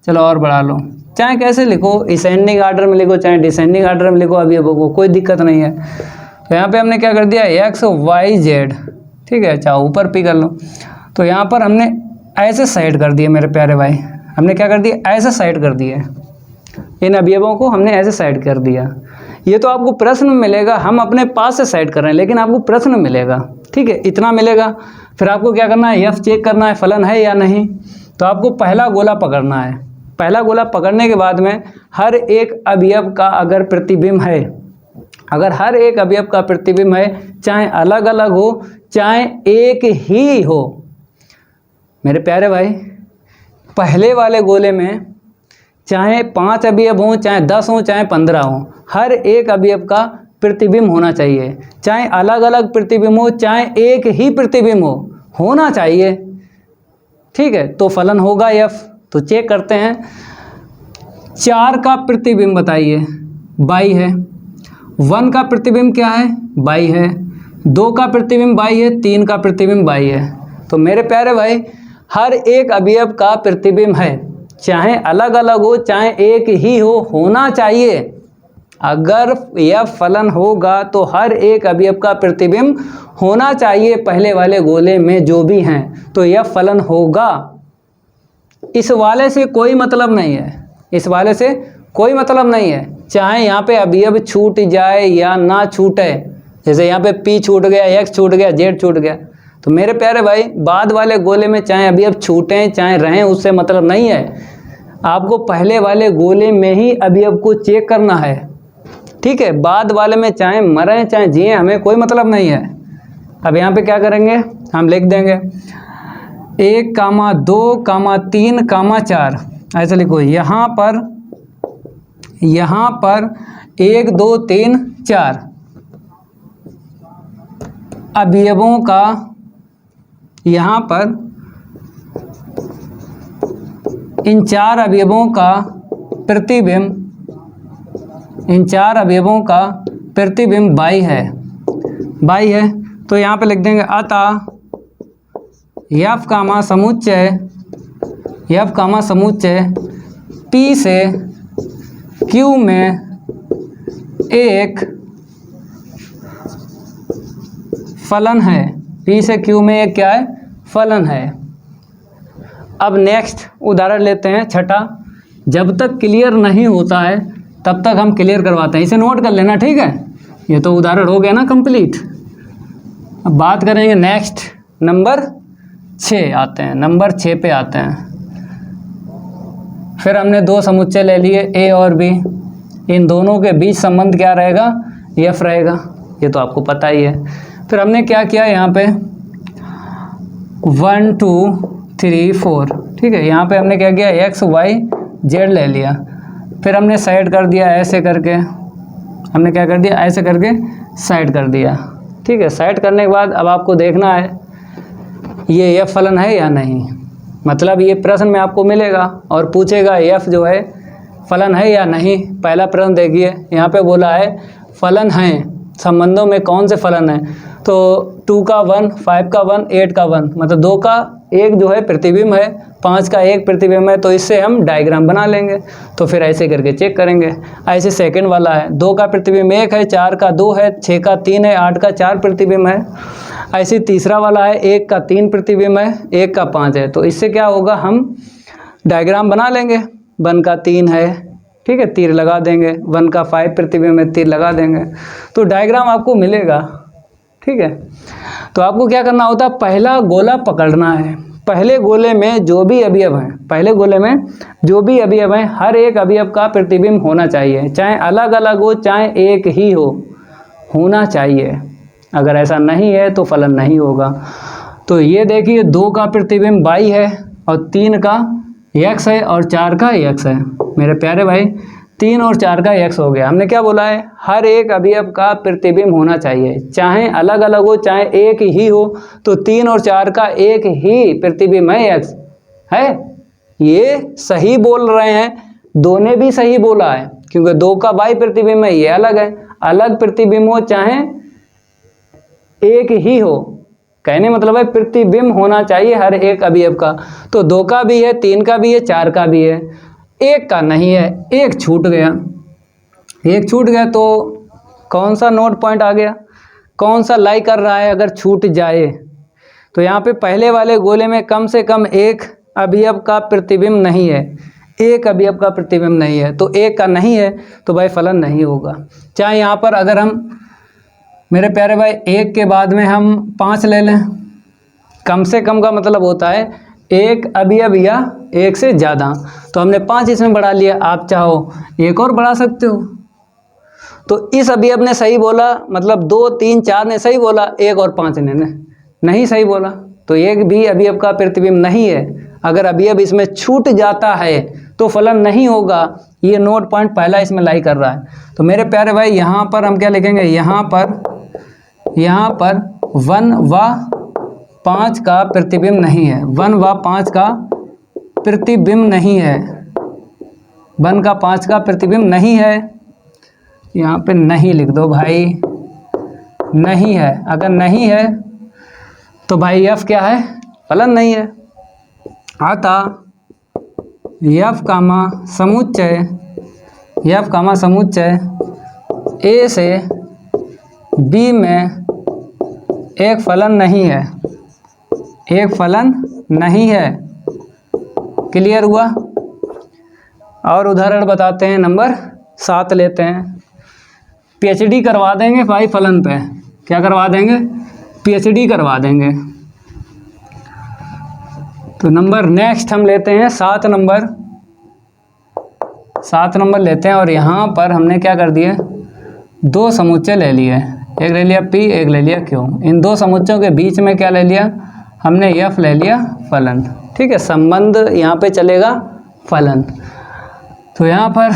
चलो और बढ़ा लो, चाहे कैसे लिखो, असेंडिंग आर्डर में लिखो चाहे डिसेंडिंग आर्डर में लिखो, अभी वो कोई दिक्कत नहीं है। तो यहाँ पे हमने क्या कर दिया, एक्स वाई जेड, ठीक है, चाहे ऊपर पी कर लो। तो यहाँ पर हमने ऐसे साइड कर दिए मेरे प्यारे भाई, हमने क्या कर दिया, ऐसे साइड कर दिए, इन अवयवों को हमने ऐसे साइड कर दिया। ये तो आपको प्रश्न में मिलेगा, हम अपने पास से साइड कर रहे हैं, लेकिन आपको प्रश्न में मिलेगा, ठीक है, इतना मिलेगा। फिर आपको क्या करना है, एफ चेक करना है फलन है या नहीं। तो आपको पहला गोला पकड़ना है, पहला गोला पकड़ने के बाद में हर एक अवयव का अगर प्रतिबिंब है, अगर हर एक अवयव का प्रतिबिंब है, चाहे अलग अलग हो चाहे एक ही हो, मेरे प्यारे भाई, पहले वाले गोले में चाहे 5 अवयव हों, चाहे 10 हों, चाहे 15 हों, हर एक अवयव का प्रतिबिंब होना चाहिए, चाहे अलग अलग प्रतिबिंब हो चाहे एक ही प्रतिबिंब हो, होना चाहिए, ठीक है। तो फलन होगा एफ। तो चेक करते हैं, 4 का प्रतिबिंब बताइए, 22 है। 1 का प्रतिबिंब क्या है, 22 है। 2 का प्रतिबिंब 22 है। 3 का प्रतिबिंब 22 है। तो मेरे प्यारे भाई, हर एक अवयव का प्रतिबिंब है, चाहे अलग अलग हो चाहे एक ही हो, होना चाहिए। अगर यह फलन होगा तो हर एक अवयव का प्रतिबिंब होना चाहिए पहले वाले गोले में जो भी हैं, तो यह फलन होगा। इस वाले से कोई मतलब नहीं है, इस वाले से कोई मतलब नहीं है, चाहे यहाँ पे अवयव छूट जाए या ना छूटे, जैसे यहाँ पे पी छूट गया, एक्स छूट गया, जेड छूट गया। तो मेरे प्यारे भाई, बाद वाले गोले में चाहे अवयव छूटें चाहे रहें, उससे मतलब नहीं है, आपको पहले वाले गोले में ही अवयव को चेक करना है, ठीक है। बाद वाले में चाहे मरें चाहे जिए, हमें कोई मतलब नहीं है। अब यहाँ पे क्या करेंगे, हम लिख देंगे 1, 2, 3, 4, ऐसे लिखो। यहाँ पर 1 2 3 4 अवयवों का, यहाँ पर इन 4 अवयवों का प्रतिबिंब, इन 4 अवयवों का प्रतिबिंब 22 है, 22 है। तो यहाँ पे लिख देंगे, अतः यफ कामा समुच्चय, यफ कामा समुच्चय पी से क्यू में एक फलन है, पी से क्यू में एक क्या है, फलन है। अब नेक्स्ट उदाहरण लेते हैं, छठा। जब तक क्लियर नहीं होता है तब तक हम क्लियर करवाते हैं, इसे नोट कर लेना, ठीक है। ये तो उदाहरण हो गया ना कंप्लीट। अब बात करेंगे नेक्स्ट, नंबर 6 आते हैं, नंबर 6 पे आते हैं। फिर हमने 2 समुच्चय ले लिए, ए और बी। इन दोनों के बीच संबंध क्या रहेगा, एफ रहेगा, ये तो आपको पता ही है। फिर हमने क्या किया यहाँ पे 1 2 3 4, ठीक है, यहाँ पे हमने क्या किया एक्स वाई जेड ले लिया, फिर हमने साइड कर दिया ऐसे करके, हमने क्या कर दिया ऐसे करके साइड कर दिया, ठीक है। साइड करने के बाद अब आपको देखना है ये एफ फलन है या नहीं, मतलब ये प्रश्न में आपको मिलेगा और पूछेगा एफ जो है फलन है या नहीं। पहला प्रश्न देखिए, यहाँ पे बोला है फलन हैं, संबंधों में कौन से फलन हैं, तो 2 का 1, 5 का 1, 8 का 1, मतलब 2 का 1 जो है प्रतिबिंब है, 5 का 1 प्रतिबिंब है, तो इससे हम डायग्राम बना लेंगे। तो फिर ऐसे करके चेक करेंगे। ऐसे सेकंड वाला है 2 का प्रतिबिंब 1 है, 4 का 2 है, 6 का 3 है, 8 का 4 प्रतिबिंब है। ऐसे तीसरा वाला है 1 का 3 प्रतिबिंब है, 1 का 5 है, तो इससे क्या होगा हम डायग्राम बना लेंगे। 1 का 3 है, ठीक है, तीर लगा देंगे, 1 का 5 प्रतिबिंब में तीर लगा देंगे, तो डायग्राम आपको मिलेगा, ठीक है। तो आपको क्या करना होता है, पहला गोला पकड़ना है, पहले गोले में जो भी अवयव हैं, पहले गोले में जो भी अवयव हैं हर एक अवयव का प्रतिबिंब होना चाहिए, चाहे अलग अलग हो चाहे एक ही हो, होना चाहिए। अगर ऐसा नहीं है तो फलन नहीं होगा। तो ये देखिए 2 का प्रतिबिंब y है और 3 का x है और 4 का x है। मेरे प्यारे भाई 3 और 4 का x हो गया। हमने क्या बोला है, हर एक अवयव का प्रतिबिंब होना चाहिए, चाहे अलग अलग हो चाहे एक ही हो, तो 3 और 4 का एक ही प्रतिबिंब है x है। ये सही बोल रहे हैं, दोनों भी सही बोला है, क्योंकि 2 का y प्रतिबिंब है, ये अलग है, अलग प्रतिबिंब हो चाहे एक ही हो, कहने मतलब है प्रतिबिंब होना चाहिए हर एक अवयव का। तो 2 का भी है, 3 का भी है, 4 का भी है, 1 का नहीं है, 1 छूट गया, 1 छूट गया, तो कौन सा नोट पॉइंट आ गया, कौन सा लाई कर रहा है अगर छूट जाए। तो यहाँ पे पहले वाले गोले में कम से कम एक अवयव का प्रतिबिंब नहीं है, एक अवयव का प्रतिबिंब नहीं है, तो 1 का नहीं है तो भाई फलन नहीं होगा। चाहे यहाँ पर अगर हम मेरे प्यारे भाई 1 के बाद में हम 5 ले लें, कम से कम का मतलब होता है एक अवयव या एक से ज़्यादा, तो हमने 5 इसमें बढ़ा लिया, आप चाहो एक और बढ़ा सकते हो। तो इस अवयव ने सही बोला, मतलब 2 3 4 ने सही बोला, 1 और 5 ने नहीं सही बोला, तो एक भी अवयव का प्रतिबिंब नहीं है। अगर अवयव इसमें छूट जाता है तो फलन नहीं होगा। ये नोट पॉइंट पहला इसमें लाई कर रहा है। तो मेरे प्यारे भाई यहाँ पर हम क्या लिखेंगे, यहाँ पर 1 व 5 का प्रतिबिंब नहीं है, 1 व 5 का प्रतिबिंब नहीं है, 1 का 5 का प्रतिबिंब नहीं है, यहाँ पे नहीं लिख दो भाई, नहीं है। अगर नहीं है तो भाई f क्या है, फलन नहीं है। अतः f कामा समुच्चय a से b में एक फलन नहीं है, एक फलन नहीं है। क्लियर हुआ। और उदाहरण बताते हैं, नंबर 7 लेते हैं। PhD करवा देंगे भाई फलन पे, क्या करवा देंगे, PhD करवा देंगे। तो नंबर नेक्स्ट हम लेते हैं 7 नंबर लेते हैं, और यहाँ पर हमने क्या कर दिया, 2 समुच्चय ले लिए, एक ले लिया P, एक ले लिया Q। इन 2 समुच्चयों के बीच में क्या ले लिया हमने, F ले लिया फलन, ठीक है। संबंध यहाँ पे चलेगा फलन। तो यहाँ पर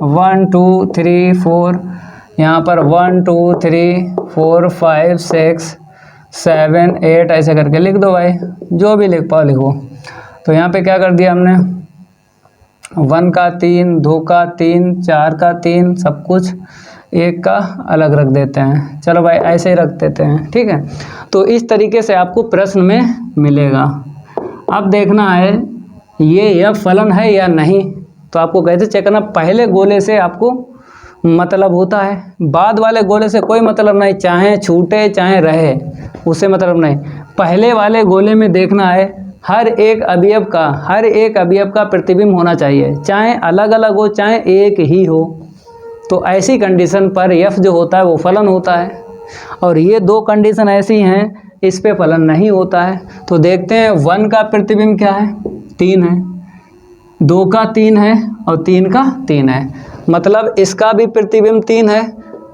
1 2 3 4, यहाँ पर 1 2 3 4 5 6 7 8 ऐसे करके लिख दो भाई, जो भी लिख पाओ लिखो। तो यहाँ पे क्या कर दिया हमने, 1 का 3, 2 का 3, 4 का 3, सब कुछ 1 का अलग रख देते हैं। चलो भाई ऐसे ही रख देते हैं, ठीक है। तो इस तरीके से आपको प्रश्न में मिलेगा। अब देखना है ये फलन है या नहीं। तो आपको कैसे चेक करना, पहले गोले से आपको मतलब होता है, बाद वाले गोले से कोई मतलब नहीं, चाहे छूटे चाहे रहे उससे मतलब नहीं। पहले वाले गोले में देखना है हर एक अवयव का प्रतिबिंब होना चाहिए, चाहे अलग अलग हो चाहे एक ही हो। तो ऐसी कंडीशन पर f जो होता है वो फलन होता है। और ये 2 कंडीशन ऐसी हैं इस पे फलन नहीं होता है। तो देखते हैं 1 का प्रतिबिंब क्या है, 3 है, 2 का 3 है और 3 का 3 है। मतलब इसका भी प्रतिबिंब 3 है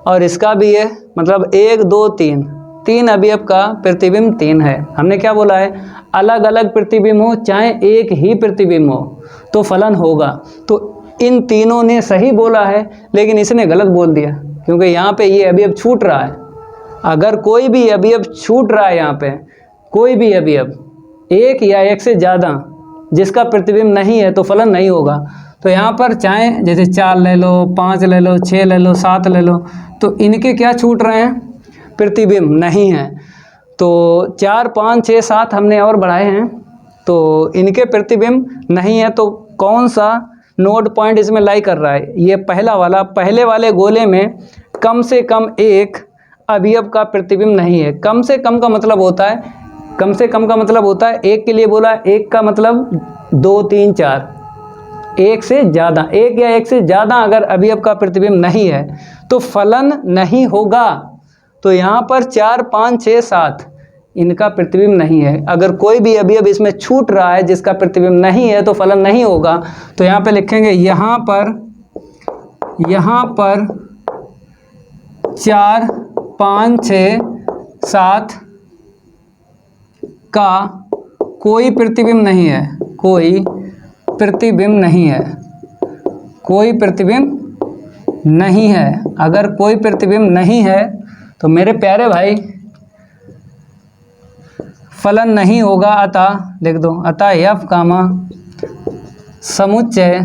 और इसका भी है, मतलब 1 2 3, 3 अवयव का प्रतिबिंब 3 है। हमने क्या बोला है, अलग अलग प्रतिबिंब हो चाहे एक ही प्रतिबिंब हो तो फलन होगा। तो इन तीनों ने सही बोला है, लेकिन इसने गलत बोल दिया, क्योंकि यहाँ पे ये अवयव छूट रहा है। अगर कोई भी अवयव छूट रहा है, यहाँ पे कोई भी अवयव एक या एक से ज़्यादा जिसका प्रतिबिंब नहीं है तो फलन नहीं होगा। तो यहाँ पर चाहे जैसे 4 ले लो, 5 ले लो, 6 ले लो, 7 ले लो, तो इनके क्या छूट रहे हैं, प्रतिबिंब नहीं है। तो 4 5 6 7 हमने और बढ़ाए हैं, तो इनके प्रतिबिंब नहीं है। तो कौन सा नोड पॉइंट इसमें लाई कर रहा है, ये पहला वाला। पहले वाले गोले में कम से कम एक अवयव का प्रतिबिंब नहीं है। कम से कम का मतलब होता है, कम से कम का मतलब होता है, एक के लिए बोला, एक का मतलब 2 3 4, एक से ज़्यादा, एक या एक से ज़्यादा अगर अवयव का प्रतिबिंब नहीं है तो फलन नहीं होगा। तो यहाँ पर 4 5 6 7 इनका प्रतिबिंब नहीं है। अगर कोई भी अवयव इसमें छूट रहा है जिसका प्रतिबिंब नहीं है तो फलन नहीं होगा। तो यहाँ पे लिखेंगे, यहाँ पर 4 5 6 7 का कोई प्रतिबिंब नहीं है, कोई प्रतिबिंब नहीं है, कोई प्रतिबिंब नहीं है। अगर कोई प्रतिबिंब नहीं है तो मेरे प्यारे भाई फलन नहीं होगा। अतः लिख दो, अतः एफ कामा समुच्चय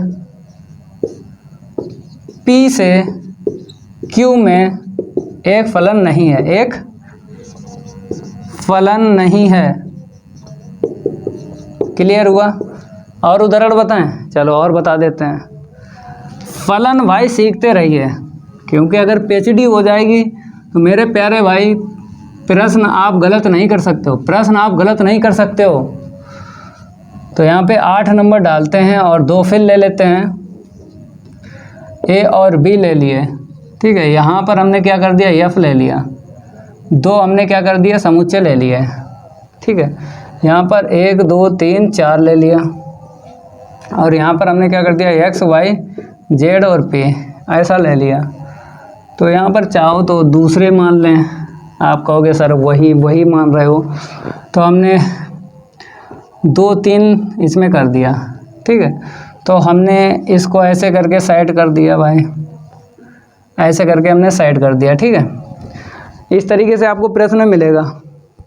पी से क्यू में एक फलन नहीं है, एक फलन नहीं है। क्लियर हुआ? और उदाहरण बताएं? चलो और बता देते हैं। फलन भाई सीखते रहिए, क्योंकि अगर पीएचडी हो जाएगी तो मेरे प्यारे भाई प्रश्न आप गलत नहीं कर सकते हो, प्रश्न आप गलत नहीं कर सकते हो। तो यहाँ पे 8 नंबर डालते हैं और 2 फिल ले लेते हैं, ए और बी ले लिए, ठीक है। यहाँ पर हमने क्या कर दिया, एफ ले लिया, 2 हमने क्या कर दिया, समुच्चय ले लिया, ठीक है। यहाँ पर 1 2 3 4 ले लिया, और यहाँ पर हमने क्या कर दिया, एक्स वाई जेड और पी ऐसा ले लिया। तो यहाँ पर चाहो तो दूसरे मान लें, आप कहोगे सर वही मान रहे हो, तो हमने 2 3 इसमें कर दिया, ठीक है। तो हमने इसको ऐसे करके साइड कर दिया भाई, ऐसे करके हमने साइड कर दिया, ठीक है। इस तरीके से आपको प्रश्न मिलेगा,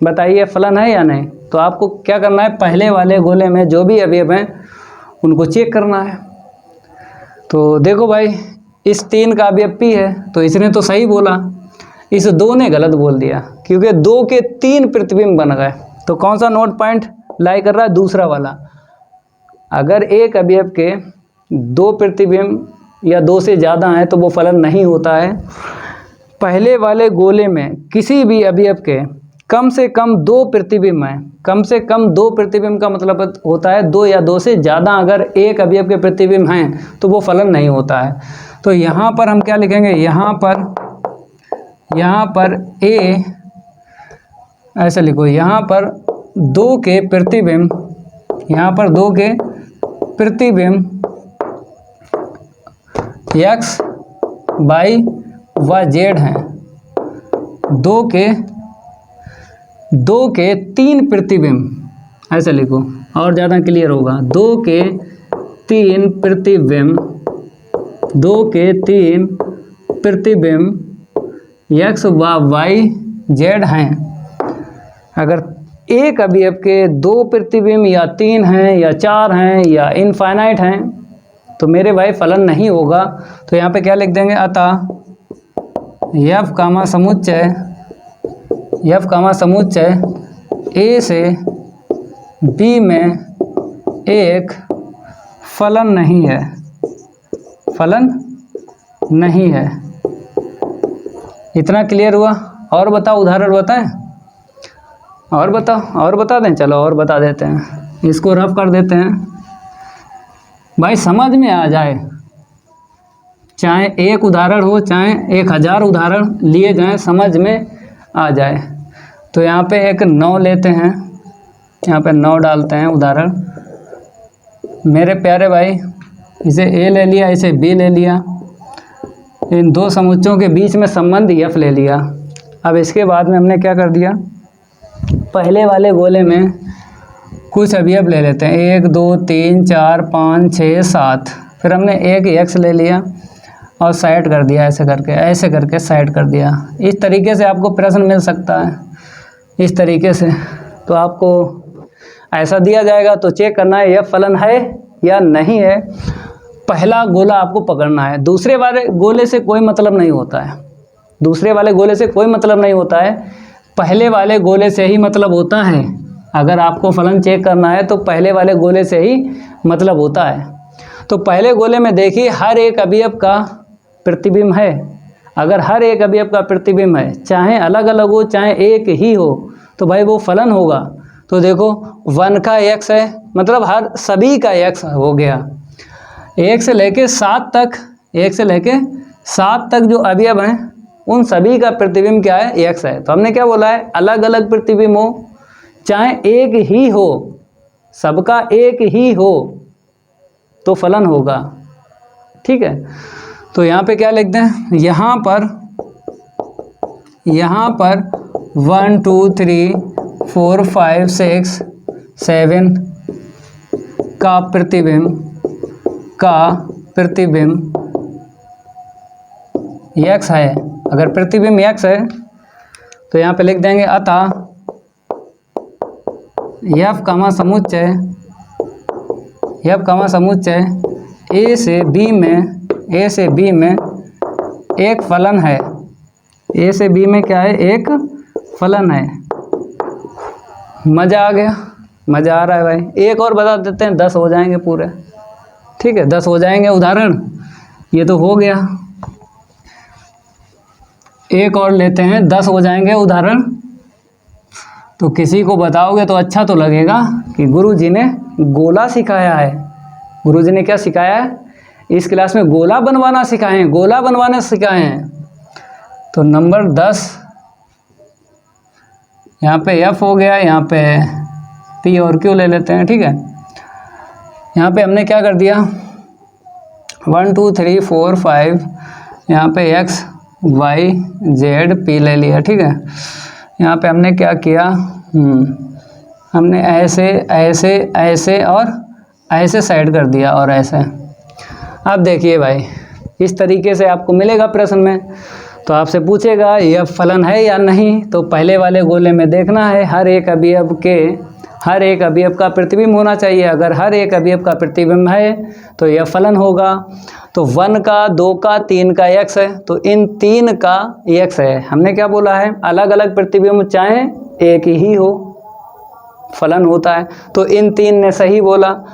बताइए फलन है या नहीं। तो आपको क्या करना है, पहले वाले गोले में जो भी अवयव हैं उनको चेक करना है। तो देखो भाई, इस 3 का अवयव पी है, तो इसने तो सही बोला, इस 2 ने गलत बोल दिया, क्योंकि 2 के 3 प्रतिबिंब बन गए। तो कौन सा नोड पॉइंट लाई कर रहा है, दूसरा वाला। अगर एक अवयव के 2 प्रतिबिंब या 2 से ज़्यादा हैं तो वो फलन नहीं होता है। पहले वाले गोले में किसी भी अवयव के कम से कम 2 प्रतिबिंब हैं, कम से कम 2 प्रतिबिंब का मतलब होता है 2 या 2 से ज़्यादा अगर एक अवयव के प्रतिबिंब हैं तो वो फलन नहीं होता है। तो यहाँ पर हम क्या लिखेंगे, यहाँ पर ए ऐसे लिखो, यहाँ पर 2 के प्रतिबिंब, यहाँ पर 2 के प्रतिबिंब एक्स वाई व जेड हैं। 2 के 3 प्रतिबिंब ऐसे लिखो और ज़्यादा क्लियर होगा। 2 के 3 प्रतिबिंब, 2 के 3 प्रतिबिंब एक्स व वाई जेड हैं। अगर एक अवयव के 2 प्रतिबिंब या 3 हैं या 4 हैं या इनफाइनाइट हैं तो मेरे भाई फलन नहीं होगा। तो यहाँ पे क्या लिख देंगे, अतः एफ कामा समुच्चय ए से बी में एक फलन नहीं है, फलन नहीं है। इतना क्लियर हुआ? और बताओ, उदाहरण बताएं, और बता दें। चलो और बता देते हैं, इसको रफ कर देते हैं भाई, समझ में आ जाए। चाहे एक उदाहरण हो, चाहे 1000 उदाहरण लिए जाएं, समझ में आ जाए। तो यहाँ पे एक 9 लेते हैं, यहाँ पे 9 डालते हैं उदाहरण। मेरे प्यारे भाई, इसे ए ले लिया, इसे बी ले लिया, इन दो समुच्चयों के बीच में संबंध F ले लिया। अब इसके बाद में हमने क्या कर दिया, पहले वाले गोले में कुछ अवयव ले लेते हैं, 1 2 3 4 5 6 7, फिर हमने एक x ले लिया और साइड कर दिया, ऐसे करके साइड कर दिया। इस तरीके से आपको प्रश्न मिल सकता है, इस तरीके से। तो आपको ऐसा दिया जाएगा तो चेक करना है यह फलन है या नहीं है। पहला गोला आपको पकड़ना है, दूसरे वाले गोले से कोई मतलब नहीं होता है, दूसरे वाले गोले से कोई मतलब नहीं होता है, पहले वाले गोले से ही मतलब होता है। अगर आपको फलन चेक करना है तो पहले वाले गोले से ही मतलब होता है। तो पहले गोले में देखिए हर एक अवयव का प्रतिबिंब है। अगर हर एक अवयव का प्रतिबिंब है, चाहे अलग अलग हो चाहे एक ही हो, तो भाई वो फलन होगा। तो देखो 1 का x है, मतलब हर सभी का x हो गया। 1 से लेके 7 तक, 1 से लेके 7 तक जो अवयव हैं उन सभी का प्रतिबिंब क्या है, x है। तो हमने क्या बोला है, अलग अलग प्रतिबिंब हो चाहे एक ही हो, सबका एक ही हो तो फलन होगा। ठीक है, तो यहाँ पे क्या लिखते हैं, यहाँ पर 1 2 3 4 5 6 7 का प्रतिबिंब x है। अगर प्रतिबिंब x है तो यहाँ पे लिख देंगे अतः F कमा समुच्चय A से B में एक फलन है। A से B में क्या है, एक फलन है। मज़ा आ गया, मज़ा आ रहा है भाई। एक और बता देते हैं, 10 हो जाएंगे पूरे। ठीक है, 10 हो जाएंगे उदाहरण, ये तो हो गया। एक और लेते हैं, 10 हो जाएंगे उदाहरण। तो किसी को बताओगे तो अच्छा तो लगेगा कि गुरुजी ने गोला सिखाया है। गुरुजी ने क्या सिखाया है, इस क्लास में गोला बनवाना सिखाए हैं, गोला बनवाना सिखाए हैं। तो नंबर 10 यहाँ पे F हो गया, यहाँ पे P और Q ले लेते हैं। ठीक है, यहाँ पे हमने क्या कर दिया, 1 2 3 4 5, यहाँ पे X Y Z P ले लिया। ठीक है, यहाँ पे हमने क्या किया, हमने ऐसे और ऐसे साइड कर दिया और ऐसे। अब देखिए भाई, इस तरीके से आपको मिलेगा प्रश्न में। तो आपसे पूछेगा यह फलन है या नहीं, तो पहले वाले गोले में देखना है हर एक अवयव का प्रतिबिंब होना चाहिए। अगर हर एक अवयव का प्रतिबिंब है तो यह फलन होगा। तो 1 का 2 का 3 का x है, तो इन 3 का x है। हमने क्या बोला है, अलग अलग प्रतिबिंब चाहे एक ही हो फलन होता है। तो इन 3 ने सही बोला।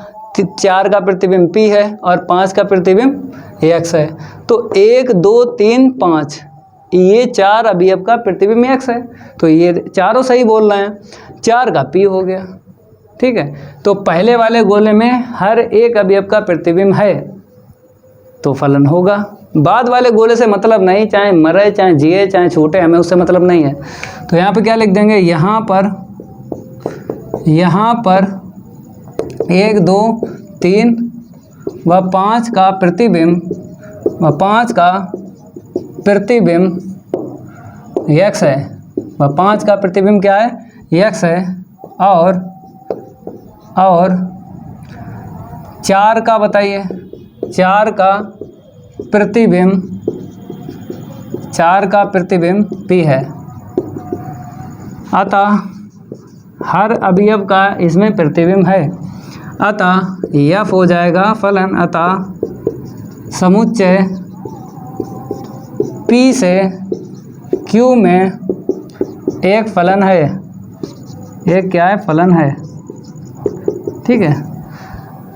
4 का प्रतिबिंब P है और 5 का प्रतिबिंब x है। तो 1 2 3 5 ये 4 अवयव का प्रतिबिंब x है, तो ये चारों सही बोल रहे हैं। 4 का P हो गया। ठीक है, तो पहले वाले गोले में हर एक अवयव का प्रतिबिंब है तो फलन होगा। बाद वाले गोले से मतलब नहीं, चाहे मरे चाहे जिए चाहे छूटे, हमें उससे मतलब नहीं है। तो यहाँ पे क्या लिख देंगे, यहाँ पर 1 2 3 व 5 का प्रतिबिंब x है, व 5 का प्रतिबिंब क्या है, x है। और 4 का बताइए, 4 का प्रतिबिंब P है। अतः हर अवयव का इसमें प्रतिबिंब है, अतः F हो जाएगा फलन। अतः समुच्चय P से Q में एक फलन है, एक क्या है, फलन है। ठीक है,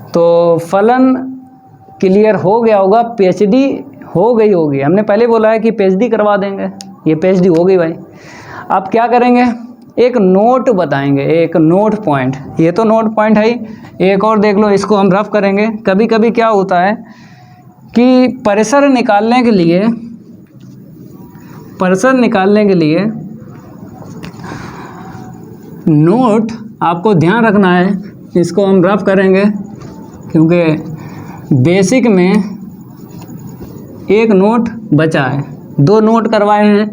तो फलन क्लियर हो गया होगा, PhD हो गई होगी। हमने पहले बोला है कि PhD करवा देंगे, ये PhD हो गई भाई। अब क्या करेंगे, एक नोट बताएंगे, एक नोट पॉइंट। ये तो नोट पॉइंट है ही, एक और देख लो, इसको हम रफ करेंगे। कभी कभी क्या होता है कि प्रेशर निकालने के लिए नोट आपको ध्यान रखना है। इसको हम रफ करेंगे क्योंकि बेसिक में एक नोट बचा है, 2 नोट करवाए हैं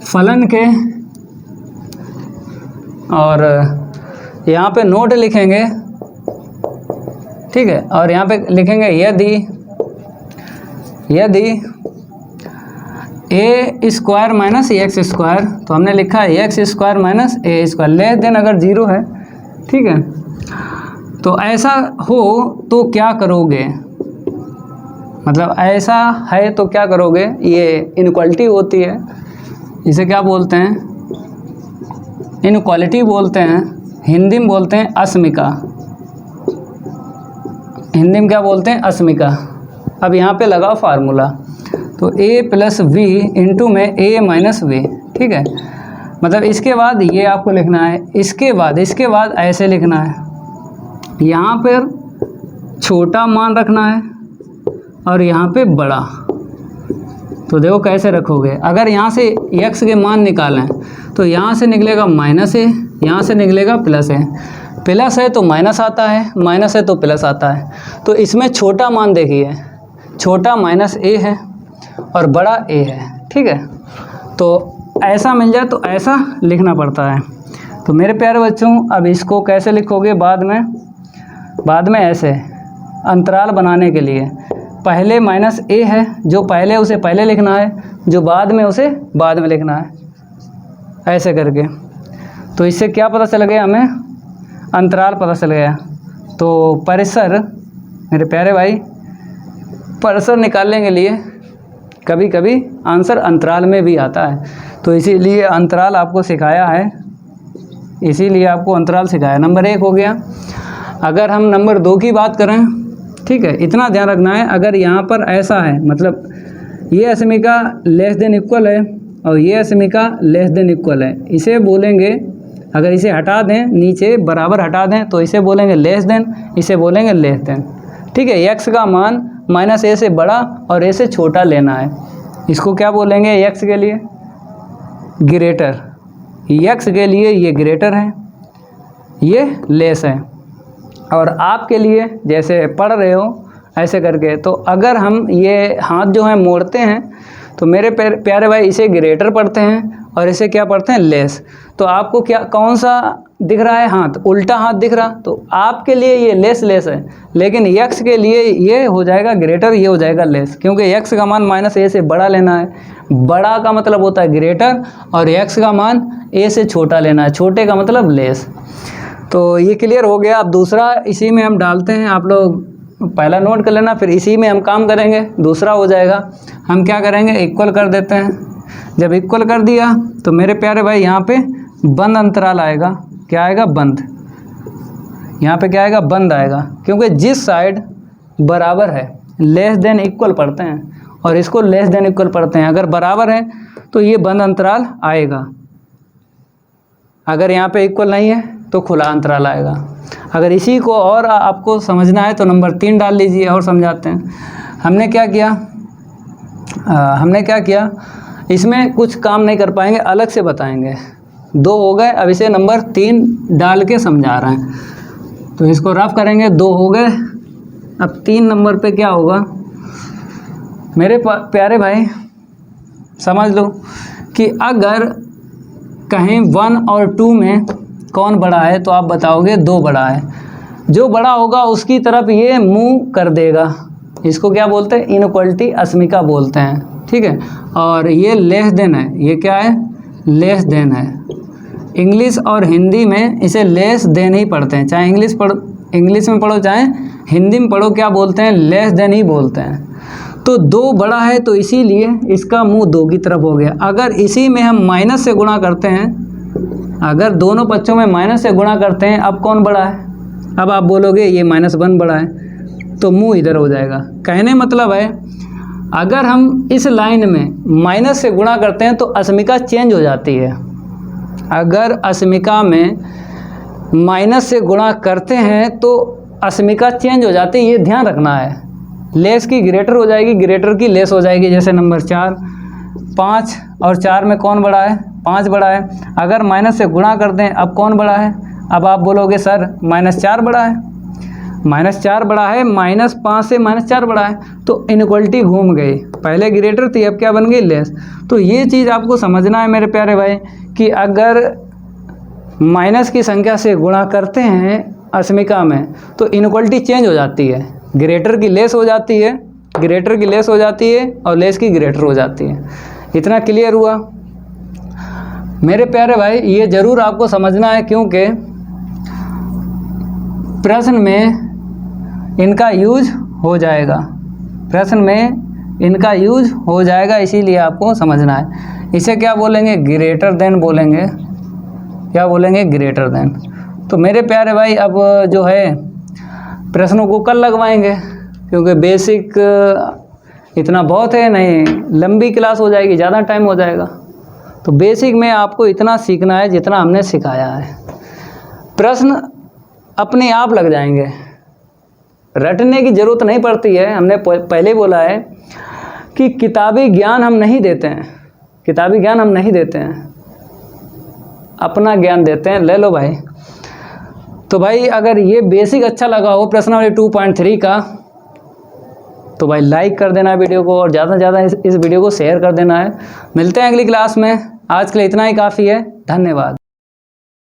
फलन के, और यहाँ पे नोट लिखेंगे, ठीक है, और यहाँ पे लिखेंगे यदि ए स्क्वायर माइनस एक्स स्क्वायर, तो हमने लिखा है एक्स स्क्वायर माइनस ए स्क्वायर लेस देन अगर 0 है, ठीक है। तो ऐसा हो तो क्या करोगे, मतलब ऐसा है तो क्या करोगे, ये इनक्वालिटी होती है, इसे क्या बोलते हैं, इनक्वालिटी बोलते हैं, हिंदी में बोलते हैं अस्मिका, हिंदी में क्या बोलते हैं, अस्मिका। अब यहाँ पे लगाओ फार्मूला, तो a प्लस वी इंटू में a माइनस वी, ठीक है। मतलब इसके बाद ये आपको लिखना है, इसके बाद ऐसे लिखना है, यहाँ पर छोटा मान रखना है और यहाँ पे बड़ा। तो देखो कैसे रखोगे, अगर यहाँ से x के मान निकालें तो यहाँ से निकलेगा माइनस ए, यहाँ से निकलेगा प्लस ए, प्लस है तो माइनस आता है, माइनस है तो प्लस आता है। तो इसमें छोटा मान देखिए, छोटा माइनस ए है और बड़ा ए है, ठीक है। तो ऐसा मिल जाए तो ऐसा लिखना पड़ता है। तो मेरे प्यारे बच्चों, अब इसको कैसे लिखोगे, बाद में ऐसे अंतराल बनाने के लिए पहले माइनस ए है, जो पहले उसे पहले लिखना है, जो बाद में उसे बाद में लिखना है, ऐसे करके। तो इससे क्या पता चल गया, हमें अंतराल पता चल गया। तो परिसर, मेरे प्यारे भाई, परिसर निकालने के लिए कभी कभी आंसर अंतराल में भी आता है, तो इसीलिए अंतराल आपको सिखाया है, इसीलिए आपको अंतराल सिखाया। नंबर 1 हो गया। अगर हम नंबर 2 की बात करें, ठीक है, इतना ध्यान रखना है, अगर यहाँ पर ऐसा है, मतलब ये अस्मिका लेस देन इक्वल है और ये अस्मिका लेस देन इक्वल है, इसे बोलेंगे, अगर इसे हटा दें, नीचे बराबर हटा दें, तो इसे बोलेंगे लेस देन, इसे बोलेंगे लेस देन, ठीक है। एक्स का मान माइनस ए से बड़ा और ए से छोटा लेना है, इसको क्या बोलेंगे, एक्स के लिए ग्रेटर, एक्स के लिए ये ग्रेटर है, ये लेस है, और आपके लिए जैसे पढ़ रहे हो ऐसे करके। तो अगर हम ये हाथ जो है मोड़ते हैं, तो मेरे प्यारे भाई इसे ग्रेटर पढ़ते हैं और इसे क्या पढ़ते हैं, लेस। तो आपको क्या कौन सा दिख रहा है, हाथ उल्टा हाथ दिख रहा, तो आपके लिए ये लेस है, लेकिन एक्स के लिए ये हो जाएगा ग्रेटर, ये हो जाएगा लेस, क्योंकि एक्स का मान माइनस ए से बड़ा लेना है, बड़ा का मतलब होता है ग्रेटर, और एक्स का मान ए से छोटा लेना है, छोटे का मतलब लेस। तो ये क्लियर हो गया। अब दूसरा इसी में हम डालते हैं, आप लोग पहला नोट कर लेना, फिर इसी में हम काम करेंगे, दूसरा हो जाएगा। हम क्या करेंगे, इक्वल कर देते हैं। जब इक्वल कर दिया तो मेरे प्यारे भाई यहाँ पे बंद अंतराल आएगा, क्या आएगा, बंद। यहाँ पे क्या आएगा, बंद आएगा, क्योंकि जिस साइड बराबर है लेस देन इक्वल पढ़ते हैं और इसको लेस देन इक्वल पढ़ते हैं। अगर बराबर है तो ये बंद अंतराल आएगा, अगर यहाँ पे इक्वल नहीं है तो खुला अंतराल आएगा। अगर इसी को और आपको समझना है तो नंबर 3 डाल लीजिए और समझाते हैं। हमने क्या किया, इसमें कुछ काम नहीं कर पाएंगे, अलग से बताएंगे। 2 हो गए, अब इसे नंबर 3 डाल के समझा रहे हैं, तो इसको रफ करेंगे। 2 हो गए, अब 3 नंबर पे क्या होगा, मेरे प्यारे भाई समझ लो कि अगर कहीं 1 और 2 में कौन बड़ा है, तो आप बताओगे 2 बड़ा है। जो बड़ा होगा उसकी तरफ ये मुंह कर देगा, इसको क्या बोलते हैं, इनइक्वालिटी अस्मिका बोलते हैं, ठीक है। और ये लेस देन है, ये क्या है, लेस देन है। इंग्लिश और हिंदी में इसे लेस देन ही पढ़ते हैं, चाहे इंग्लिश में पढ़ो चाहे हिंदी में पढ़ो, क्या बोलते हैं, लेस देन ही बोलते हैं। तो 2 बड़ा है तो इसीलिए इसका मुंह 2 की तरफ हो गया। अगर इसी में हम माइनस से गुणा करते हैं, अगर दोनों पक्षों में माइनस से गुणा करते हैं, अब कौन बड़ा है, अब आप बोलोगे ये -1 बड़ा है, तो मुंह इधर हो जाएगा। कहने मतलब है, अगर हम इस लाइन में माइनस से गुणा करते हैं तो अस्मिका चेंज हो जाती है। अगर अस्मिका में माइनस से गुणा करते हैं तो अस्मिका चेंज हो जाती है, ये ध्यान रखना है। लेस की ग्रेटर हो जाएगी, ग्रेटर की लेस हो जाएगी। जैसे नंबर 4, 5 और 4 में कौन बड़ा है, 5 बड़ा है। अगर माइनस से गुणा करते हैं, अब कौन बड़ा है, अब आप बोलोगे सर -4 बड़ा है। -4 बड़ा है, -5 से -4 बड़ा है, तो इनइक्वालिटी घूम गई। पहले ग्रेटर थी, अब क्या बन गई, लेस। तो ये चीज़ आपको समझना है मेरे प्यारे भाई कि अगर माइनस की संख्या से गुणा करते हैं असमिका में तो इनइक्वालिटी चेंज हो जाती है, ग्रेटर की लेस हो जाती है, ग्रेटर की लेस हो जाती है और लेस की ग्रेटर हो जाती है। इतना क्लियर हुआ मेरे प्यारे भाई? ये ज़रूर आपको समझना है क्योंकि प्रश्न में इनका यूज हो जाएगा, प्रश्न में इनका यूज हो जाएगा, इसीलिए आपको समझना है। इसे क्या बोलेंगे, ग्रेटर देन बोलेंगे। क्या बोलेंगे, ग्रेटर देन। तो मेरे प्यारे भाई अब जो है प्रश्नों को कल लगवाएंगे क्योंकि बेसिक इतना बहुत है, नहीं लंबी क्लास हो जाएगी, ज़्यादा टाइम हो जाएगा। तो बेसिक में आपको इतना सीखना है जितना हमने सिखाया है। प्रश्न अपने आप लग जाएंगे, रटने की ज़रूरत नहीं पड़ती है। हमने पहले बोला है कि किताबी ज्ञान हम नहीं देते हैं, किताबी ज्ञान हम नहीं देते हैं, अपना ज्ञान देते हैं। ले लो भाई। तो भाई अगर ये बेसिक अच्छा लगा हो प्रश्नावली 2.3 का तो भाई लाइक कर देना है वीडियो को और ज़्यादा से ज़्यादा इस वीडियो को शेयर कर देना है। मिलते हैं अगली क्लास में, आज के लिए इतना ही काफ़ी है। धन्यवाद।